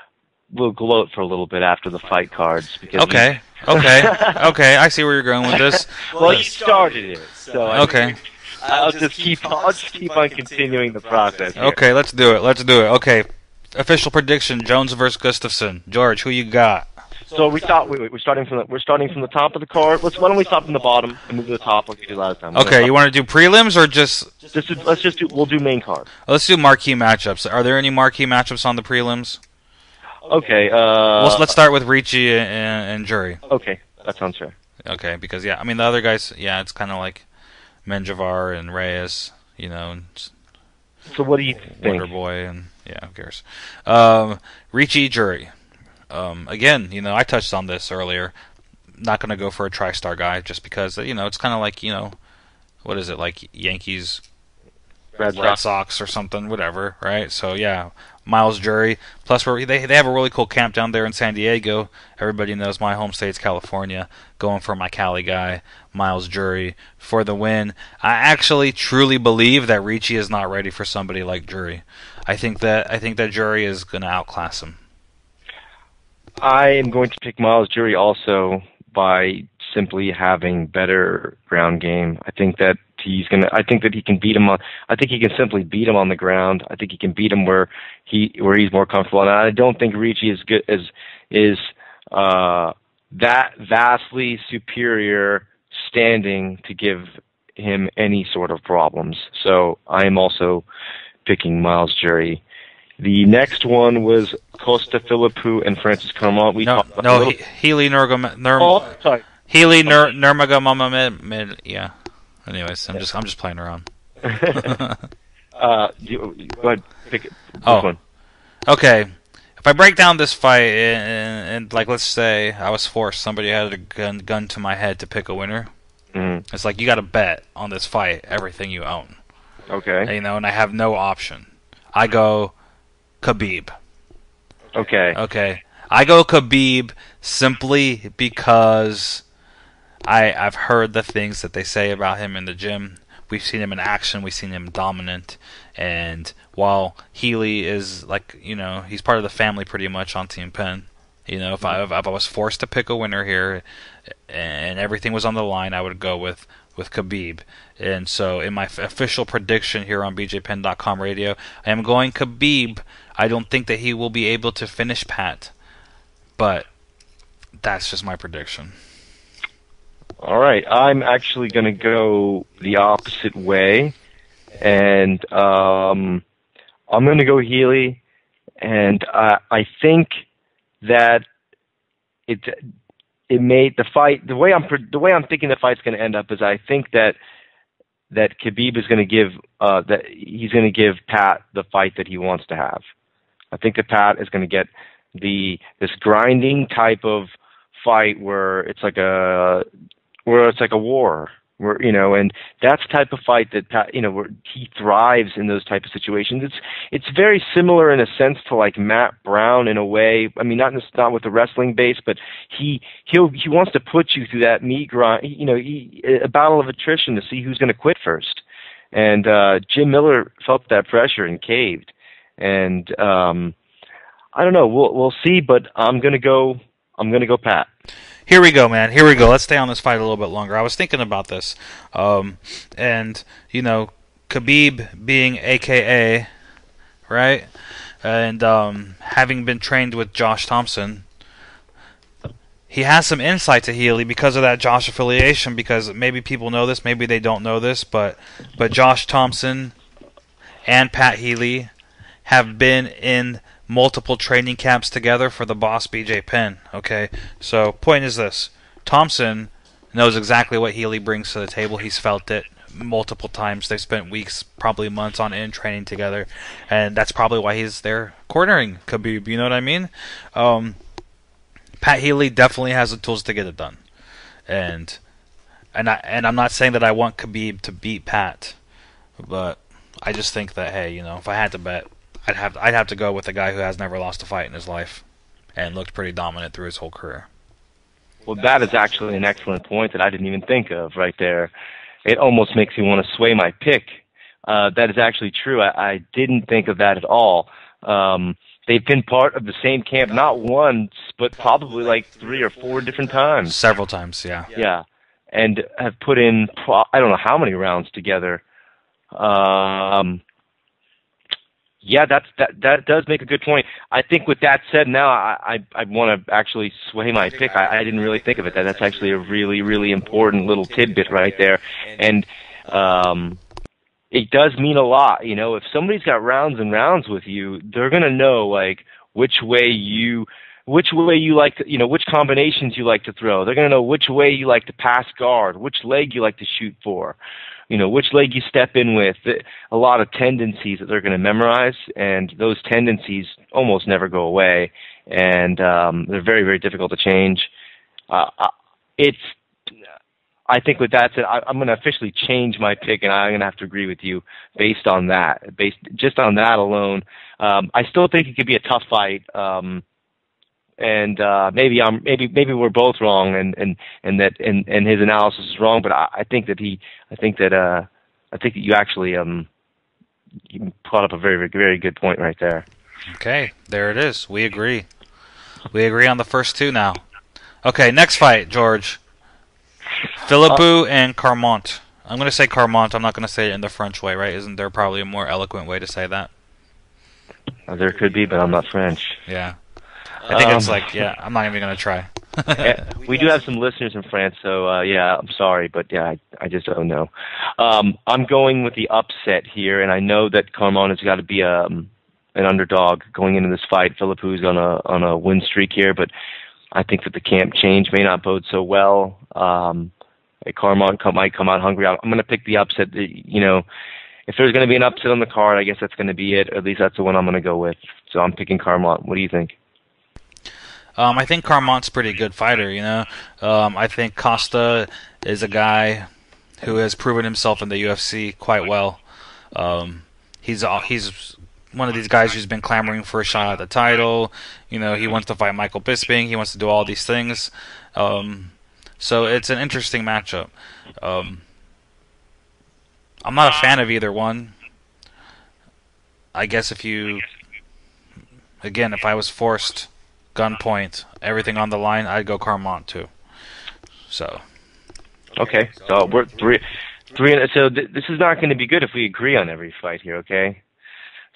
we'll gloat for a little bit after the fight cards. Because okay, I see where you're going with this. Well, you started it, so okay. I'll just keep on continuing the process here. Okay, let's do it. Okay, official prediction: Jones versus Gustafson. George, who you got? So we're starting from the top of the card. Why don't we start from the bottom and move to the top like we did last time? Okay, you want to do prelims or just? We'll do main card. Let's do marquee matchups. Are there any marquee matchups on the prelims? Okay. Let's start with Ricci and Jury. Okay, that sounds fair. Okay, because yeah, I mean the other guys, yeah, it's kind of like Menjivar and Reyes, you know. And so what do you think? Wonder Boy and yeah, who cares? Ricci, Jury. Again, you know, I touched on this earlier. Not going to go for a TriStar guy just because, you know, it's kind of like, you know, what is it, like Yankees, Red Sox or something, whatever, right? So yeah, Miles Jury. Plus, they have a really cool camp down there in San Diego. Everybody knows my home state's California. Going for my Cali guy, Miles Jury, for the win. I actually truly believe that Ricci is not ready for somebody like Jury. I think that Jury is going to outclass him. I am going to pick Miles Jury also by simply having better ground game. I think that he can beat him I think he can simply beat him on the ground. I think he can beat him where he's more comfortable. And I don't think Ricci is that vastly superior standing to give him any sort of problems. So I am also picking Miles Jury. The next one was Costa Philippou and Francis Carmont. Healy Nurmagomedov. Yeah. Anyways, I'm just playing around. Go ahead, pick it. One. Okay. If I break down this fight and like let's say I was forced, somebody had a gun to my head to pick a winner. Mm-hmm. It's like you got to bet on this fight everything you own. Okay. And, you know, and I have no option. I go Khabib. Okay. I go Khabib simply because I've heard the things that they say about him in the gym. We've seen him in action. We've seen him dominant. And while Healy is like, you know, he's part of the family pretty much on Team Penn. You know, if I was forced to pick a winner here, and everything was on the line, I would go with Khabib. And so, in my official prediction here on BJPenn.com radio, I am going Khabib. I don't think that he will be able to finish Pat, but that's just my prediction. All right, I'm actually going to go the opposite way, and I'm going to go Healy, and I think that it made the fight the way I'm thinking the fight's going to end up is I think that Khabib is going to give that he's going to give Pat the fight that he wants to have. I think that Pat is going to get this grinding type of fight where it's like a war, where, you know, and that's the type of fight that Pat, you know, where he thrives in those type of situations. It's very similar in a sense to like Matt Brown in a way. I mean, not with the wrestling base, but he wants to put you through that meat grind, you know, a battle of attrition to see who's going to quit first. And Jim Miller felt that pressure and caved. And I don't know, we'll see, but I'm gonna go Pat. Here we go, man. Here we go. Let's stay on this fight a little bit longer. I was thinking about this, and you know, Khabib being AKA, right, and having been trained with Josh Thomson, he has some insight to Healy because of that Josh affiliation. Because maybe people know this, maybe they don't know this, but Josh Thomson and Pat Healy have been in multiple training camps together for the boss BJ Penn. Okay, so point is this: Thomson knows exactly what Healy brings to the table. He's felt it multiple times. They've spent weeks, probably months on end training together, and that's probably why he's there cornering Khabib. You know what I mean? Pat Healy definitely has the tools to get it done, and I'm not saying that I want Khabib to beat Pat, but I just think that, hey, you know, if I had to bet, I'd have to go with a guy who has never lost a fight in his life and looked pretty dominant through his whole career. Well, that is actually an excellent point that I didn't even think of right there. It almost makes me want to sway my pick. That is actually true. I didn't think of that at all. They've been part of the same camp not once, but probably like 3 or 4 different times. Several times, yeah. Yeah, and have put in I don't know how many rounds together. Yeah, that does make a good point. I think with that said, now I want to actually sway my pick. I didn't really think of it. That's actually a really, really important little tidbit right there. And it does mean a lot. You know, if somebody's got rounds and rounds with you, they're going to know, like, which way you like to, you know, which combinations you like to throw. They're going to know which way you like to pass guard, which leg you like to shoot for. You know, which leg you step in with, a lot of tendencies that they're going to memorize, and those tendencies almost never go away, and they're very, very difficult to change. I think with that said, I'm going to officially change my pick, and I'm going to have to agree with you based on that. Based just on that alone, I still think it could be a tough fight. And maybe we're both wrong, and his analysis is wrong. But I think that you actually you brought up a very, very good point right there. Okay, there it is. We agree. We agree on the first two now. Okay, next fight, George. Philippou and Carmont. I'm going to say Carmont. I'm not going to say it in the French way, right? Isn't there probably a more eloquent way to say that? There could be, but I'm not French. Yeah. I think it's like, yeah, I'm not even going to try. We do have some listeners in France, so yeah, I'm sorry, but yeah, I just don't know. I'm going with the upset here, and I know that Carmon has got to be an underdog going into this fight. Philippou's on a win streak here, but I think that the camp change may not bode so well. Carmon might come out hungry. I'm going to pick the upset. You know, if there's going to be an upset on the card, I guess that's going to be it. Or at least that's the one I'm going to go with. So I'm picking Carmon. What do you think? I think Carmont's a pretty good fighter, you know. I think Costa is a guy who has proven himself in the UFC quite well. He's one of these guys who's been clamoring for a shot at the title. You know, he wants to fight Michael Bisping. He wants to do all these things. So it's an interesting matchup. I'm not a fan of either one. I guess if I was forced gunpoint, everything on the line, I'd go Carmont too. So. Okay, so we're three. So this is not going to be good if we agree on every fight here. Okay.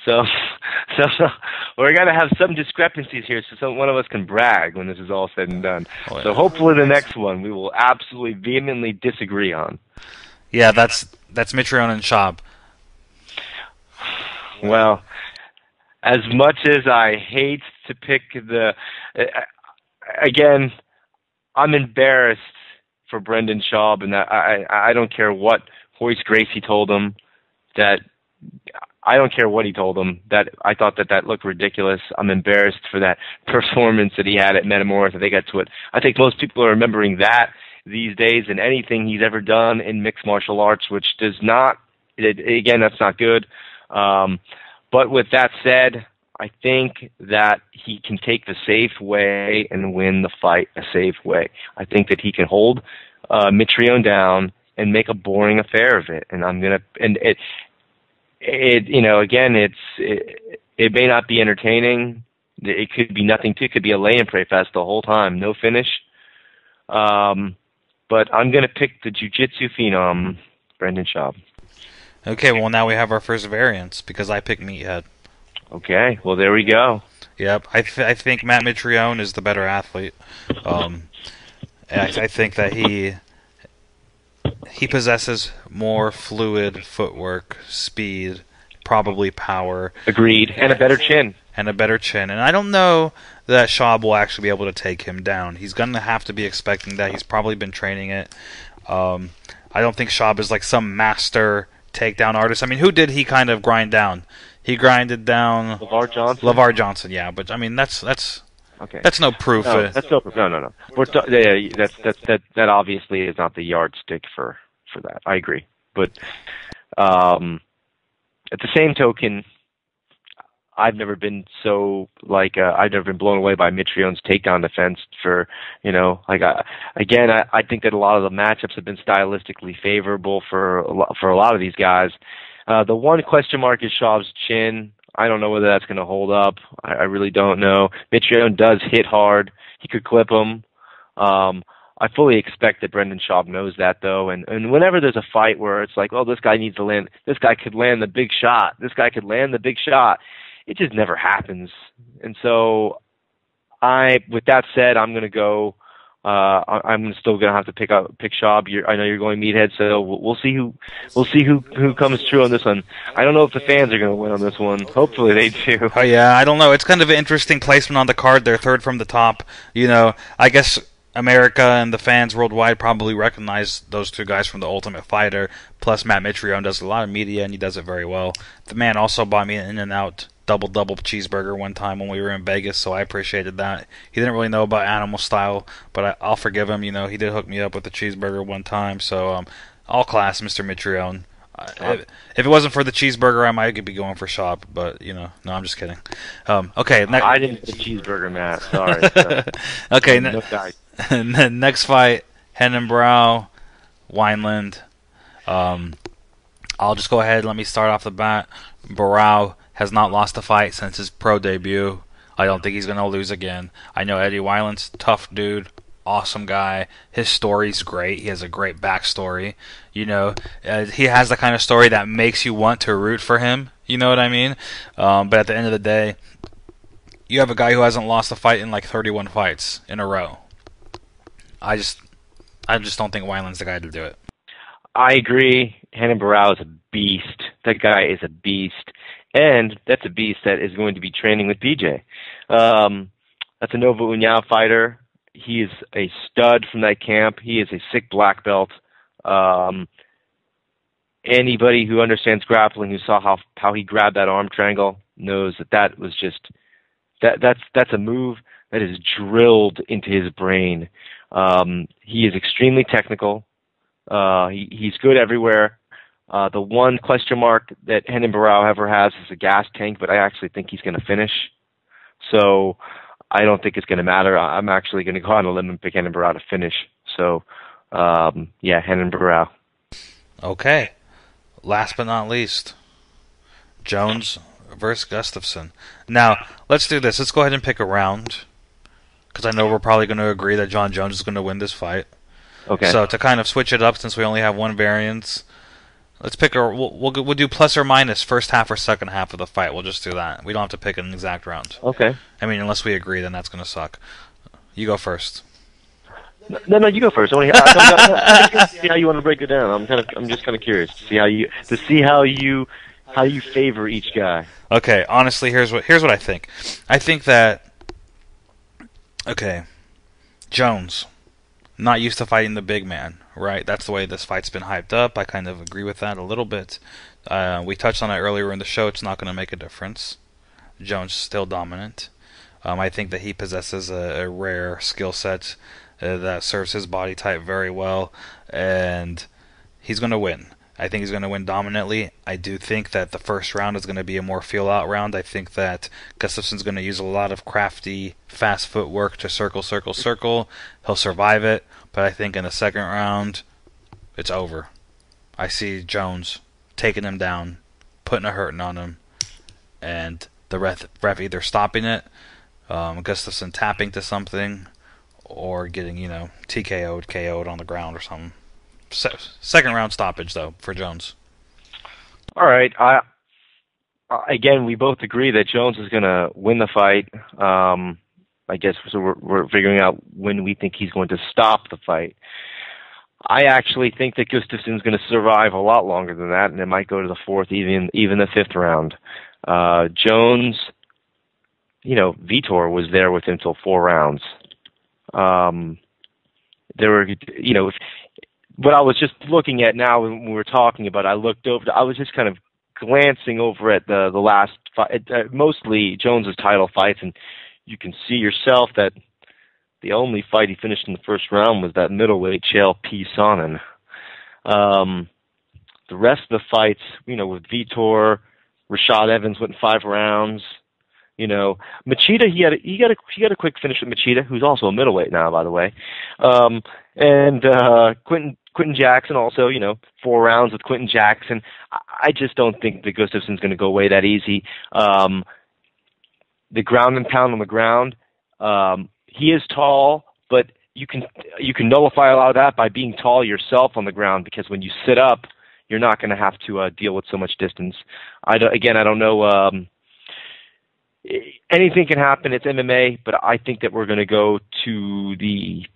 So we're gonna have some discrepancies here, so one of us can brag when this is all said and done. Oh, yeah. So hopefully the next one we will absolutely vehemently disagree on. Yeah, that's Mitrione and Schaub. Well, as much as I hate to pick again, I'm embarrassed for Brendan Schaub, and I don't care what Royce Gracie told him. I don't care what he told him. That I thought that looked ridiculous. I'm embarrassed for that performance that he had at Metamoris. I think most people are remembering that these days than anything he's ever done in mixed martial arts, which does not. Again, that's not good. But with that said, I think that he can take the safe way and win the fight a safe way. I think that he can hold Mitrione down and make a boring affair of it. And it may not be entertaining. It could be nothing too. It could be a lay and pray fest the whole time, no finish. But I'm going to pick the jiu-jitsu phenom, Brendan Schaub. Okay, well now we have our first variance because I picked Meathead. Okay, well there we go. Yep, I think Matt Mitrione is the better athlete. I think that he possesses more fluid footwork, speed, probably power. Agreed, and a better chin. And I don't know that Schaub will actually be able to take him down. He's going to have to be expecting that. He's probably been training it. I don't think Schaub is like some master takedown artist. I mean, who did he kind of grind down? He grinded down LeVar Johnson, yeah. But I mean, that's okay. That's no proof. No, that's no proof. No. That obviously is not the yardstick for that. I agree, but at the same token, I've never been I've never been blown away by Mitrione's takedown defense. I think that a lot of the matchups have been stylistically favorable for a lot of these guys. The one question mark is Schaub's chin. I don't know whether that's going to hold up. I really don't know. Mitrione does hit hard. He could clip him. I fully expect that Brendan Schaub knows that, though. And whenever there's a fight where it's like, oh, this guy needs to land, this guy could land the big shot, this guy could land the big shot, it just never happens. And so, with that said, I'm going to go. I'm still going to have to pick Schaub. I know you're going Meathead, so we'll see who comes true on this one. I don't know if the fans are going to win on this one. Hopefully they do. Oh yeah, I don't know. It's kind of an interesting placement on the card. They're third from the top. I guess America and the fans worldwide probably recognize those two guys from The Ultimate Fighter. Plus, Matt Mitrione does a lot of media and he does it very well. The man also bought me an In-N-Out double cheeseburger one time when we were in Vegas, so I appreciated that. He didn't really know about animal style, but I'll forgive him. He did hook me up with a cheeseburger one time, so all class, Mr. Mitrione. If it wasn't for the cheeseburger, I might be going for Schaub, but no, I'm just kidding. Okay, I didn't get the cheeseburger, Matt. Sorry. Okay, no next fight, Henan Brow, Wineland. I'll just go ahead. Let me start off the bat. Barao has not lost a fight since his pro debut. I don't think he's going to lose again. I know Eddie Wineland's a tough dude, awesome guy. His story's great. He has a great backstory. He has the kind of story that makes you want to root for him. You know what I mean? But at the end of the day, you have a guy who hasn't lost a fight in like 31 fights in a row. I just don't think Wineland's the guy to do it. I agree. Henan Barao is a beast. That guy is a beast. And that's a beast that is going to be training with BJ. That's a Nova União fighter. He is a stud from that camp. He is a sick black belt. Anybody who understands grappling, who saw how he grabbed that arm triangle, knows that was just that's a move that is drilled into his brain. He is extremely technical. He's good everywhere. The one question mark that Henan Barao ever has is a gas tank, but I actually think he's going to finish. So I don't think it's going to matter. I'm actually going to go on a limb and pick Henan Barao to finish. So, Henan Barao. Okay. Last but not least, Jones versus Gustafsson. Now, let's do this. Let's go ahead and pick a round. because I know we're probably going to agree that John Jones is going to win this fight. Okay. So to kind of switch it up, since we only have one variance, let's pick we'll do plus or minus first half or second half of the fight. We'll just do that. We don't have to pick an exact round. Okay. I mean, unless we agree, then that's going to suck. You go first. No, you go first. I want to see how you want to break it down. I'm just kind of curious to see how you favor each guy. Okay, honestly, here's what I think. I think that Jones, not used to fighting the big man, right? That's the way this fight's been hyped up. I kind of agree with that a little bit. We touched on it earlier in the show. It's not going to make a difference. Jones is still dominant. I think that he possesses a rare skill set that serves his body type very well, and he's going to win. I think he's going to win dominantly. I do think that the first round is going to be a more feel-out round. I think that Gustafson's going to use a lot of crafty, fast footwork to circle. He'll survive it, but I think in the second round, it's over. I see Jones taking him down, putting a hurting on him, and the ref either stopping it, Gustafson tapping to something, or getting, TKO'd, KO'd on the ground or something. Second round stoppage, though, for Jones. All right. Again, we both agree that Jones is going to win the fight. I guess so we're figuring out when we think he's going to stop the fight. I actually think that Gustafson's going to survive a lot longer than that, and it might go to the fourth, even the fifth round. Jones, Vitor was there with him till 4 rounds. There were, what I was just looking at now when we were talking about, I looked over, I was just kind of glancing over at the last fight, mostly Jones's title fights, and you can see yourself that the only fight he finished in the first round was that middleweight Chael P. Sonnen. The rest of the fights, with Vitor, Rashad Evans went 5 rounds. Machida, he got a quick finish with Machida, who's also a middleweight now, by the way. And Quentin Jackson also, 4 rounds with Quentin Jackson. I just don't think that Gustafson's going to go away that easy. The ground and pound on the ground, he is tall, but you can nullify a lot of that by being tall yourself on the ground, because when you sit up, you're not going to have to deal with so much distance. I don't know. Anything can happen. It's MMA, but I think that we're going to go to the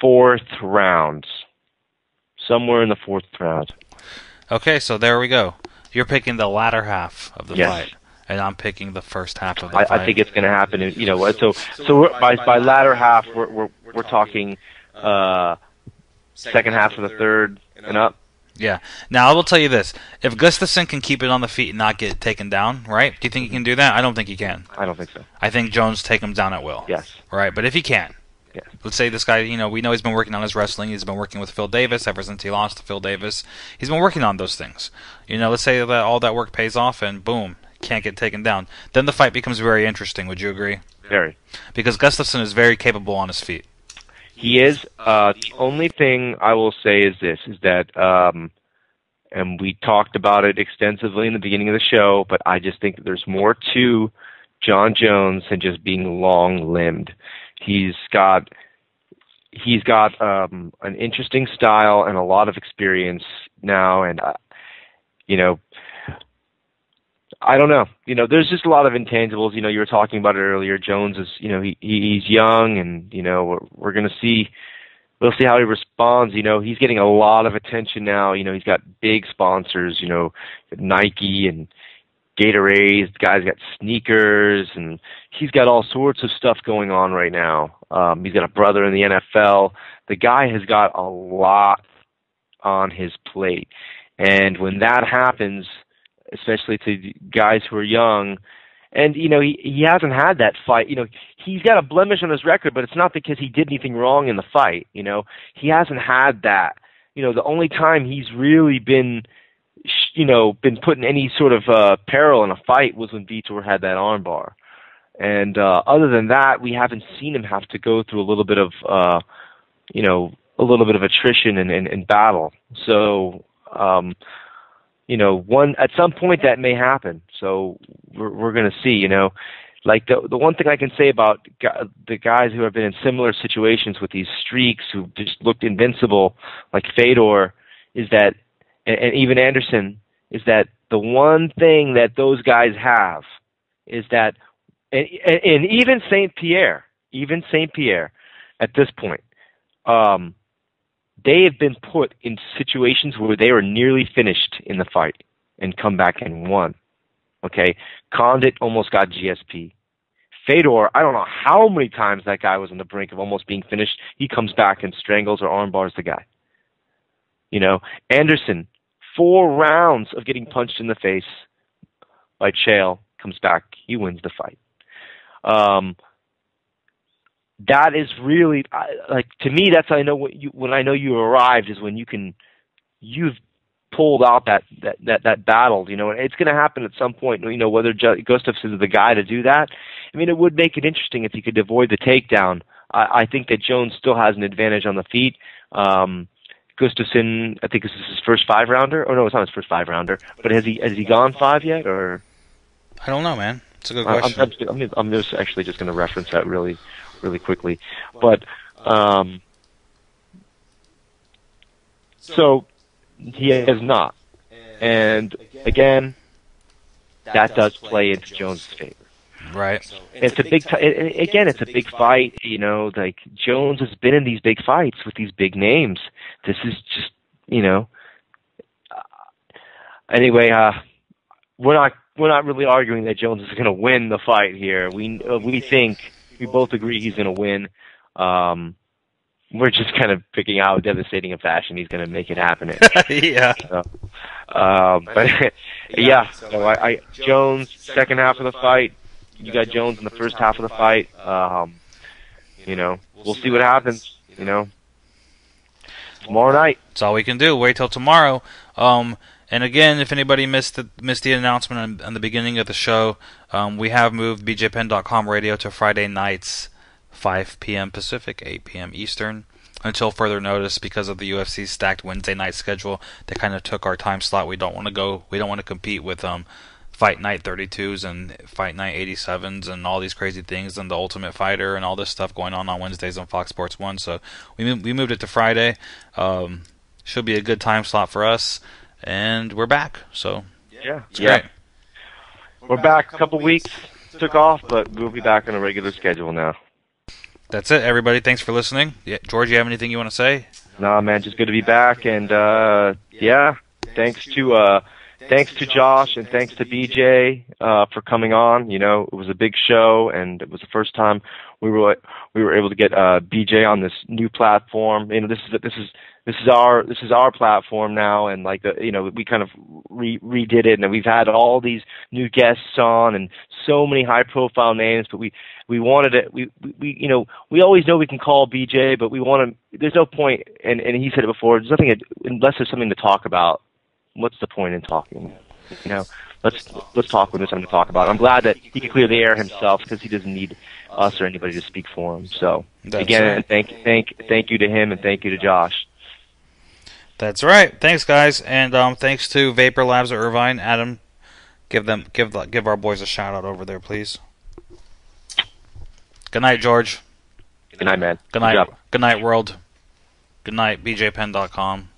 4th round. Somewhere in the 4th round. Okay, so there we go. You're picking the latter half of the fight, and I'm picking the first half of the fight. I think it's going to happen. So by latter half, we're talking second half of the third and up. Yeah. Now, I will tell you this. If Gustafson can keep it on the feet and not get taken down, right? Do you think he can do that? I don't think he can. I don't think so. I think Jones take him down at will. Yes. Right? But if he can. Yes. Let's say this guy, we know he's been working on his wrestling. He's been working with Phil Davis ever since he lost to Phil Davis. He's been working on those things. Let's say that all that work pays off and boom, can't get taken down. Then the fight becomes very interesting. Would you agree? Very. Because Gustafson is very capable on his feet. He is. The only thing I will say is this, is that, and we talked about it extensively in the beginning of the show, but I just think that there's more to John Jones than just being long-limbed. He's got an interesting style and a lot of experience now, and I don't know. There's just a lot of intangibles. You were talking about it earlier. Jones is, he's young, and we're going to see. We'll see how he responds. He's getting a lot of attention now. He's got big sponsors. Nike and Gatorade. The guy's got sneakers, and he's got all sorts of stuff going on right now. He's got a brother in the NFL. The guy has got a lot on his plate, and when that happens, especially to guys who are young, and he hasn't had that fight. He's got a blemish on his record, but it's not because he did anything wrong in the fight. He hasn't had that. The only time he's really been put in any sort of peril in a fight was when Vitor had that armbar. And other than that, we haven't seen him have to go through a little bit of attrition and battle. So at some point that may happen. So we're going to see. like the one thing I can say about the guys who have been in similar situations with these streaks who just looked invincible, like Fedor, is that, and even Anderson, is that the one thing that those guys have is that, and even St. Pierre at this point, they have been put in situations where they were nearly finished in the fight and come back and won. Okay, Condit almost got GSP. Fedor, I don't know how many times that guy was on the brink of almost being finished. He comes back and strangles or armbars the guy. You know, Anderson, 4 rounds of getting punched in the face by Chael, comes back. He wins the fight. That is really, like, to me, that's how I know when I know you arrived is when you've pulled out that battle, you know, and it's going to happen at some point, you know, whether Gustafsson is the guy to do that. I mean, it would make it interesting if he could avoid the takedown. I think that Jones still has an advantage on the feet. Gustafsson, I think this is his first 5-rounder. Oh no, it's not his first 5-rounder. But has he gone 5 yet, or? I don't know, man. It's a good question. I'm just actually just going to reference that really quickly, but so he has not, and again, that does play into Jones' favor. Right. It's a big. Again, it's a big fight. You know, like Jones has been in these big fights with these big names. This is just, you know. Anyway, we're not really arguing that Jones is going to win the fight here. We think, we both agree he's going to win. We're just kind of picking out how devastating a fashion he's going to make it happen in. Yeah. So, but yeah. So I Jones second half of the fight. You got Jones in the first half of the fight. You know, we'll see what happens. You know, tomorrow night. That's all we can do. Wait till tomorrow. And again, if anybody missed the announcement on the beginning of the show, we have moved BJPenn.com radio to Friday nights, 5 p.m. Pacific, 8 p.m. Eastern, until further notice because of the UFC's stacked Wednesday night schedule. They kind of took our time slot. We don't want to compete with Fight Night 32s and Fight Night 87s and all these crazy things and the Ultimate Fighter and all this stuff going on Wednesdays on Fox Sports 1. So we moved it to Friday. Should be a good time slot for us. And we're back, so yeah. Great. We're back a couple weeks, took off, but we'll be back on a regular schedule now. That's it, everybody. Thanks for listening. Yeah, George, you have anything you want to say? Nah, man, just good to be back, and yeah, thanks to Josh and thanks to BJ for coming on. You know, it was a big show, and it was the first time we were able to get BJ on this new platform. You know, this is our platform now, and like you know, we kind of redid it, and we've had all these new guests on and so many high profile names, but we wanted it. We you know, we always know we can call BJ, but we want to. There's no point, and he said it before. There's nothing unless there's something to talk about. What's the point in talking? You know, let's talk when there's something to talk about. I'm glad that he can clear the air himself because he doesn't need us or anybody to speak for him. So again, thank you to him and thank you to Josh. That's right. Thanks, guys, and thanks to Vapor Labs at Irvine. Adam, give our boys a shout out over there, please. Good night, George. Good night, man. Good night, world. Good night, BJPenn.com.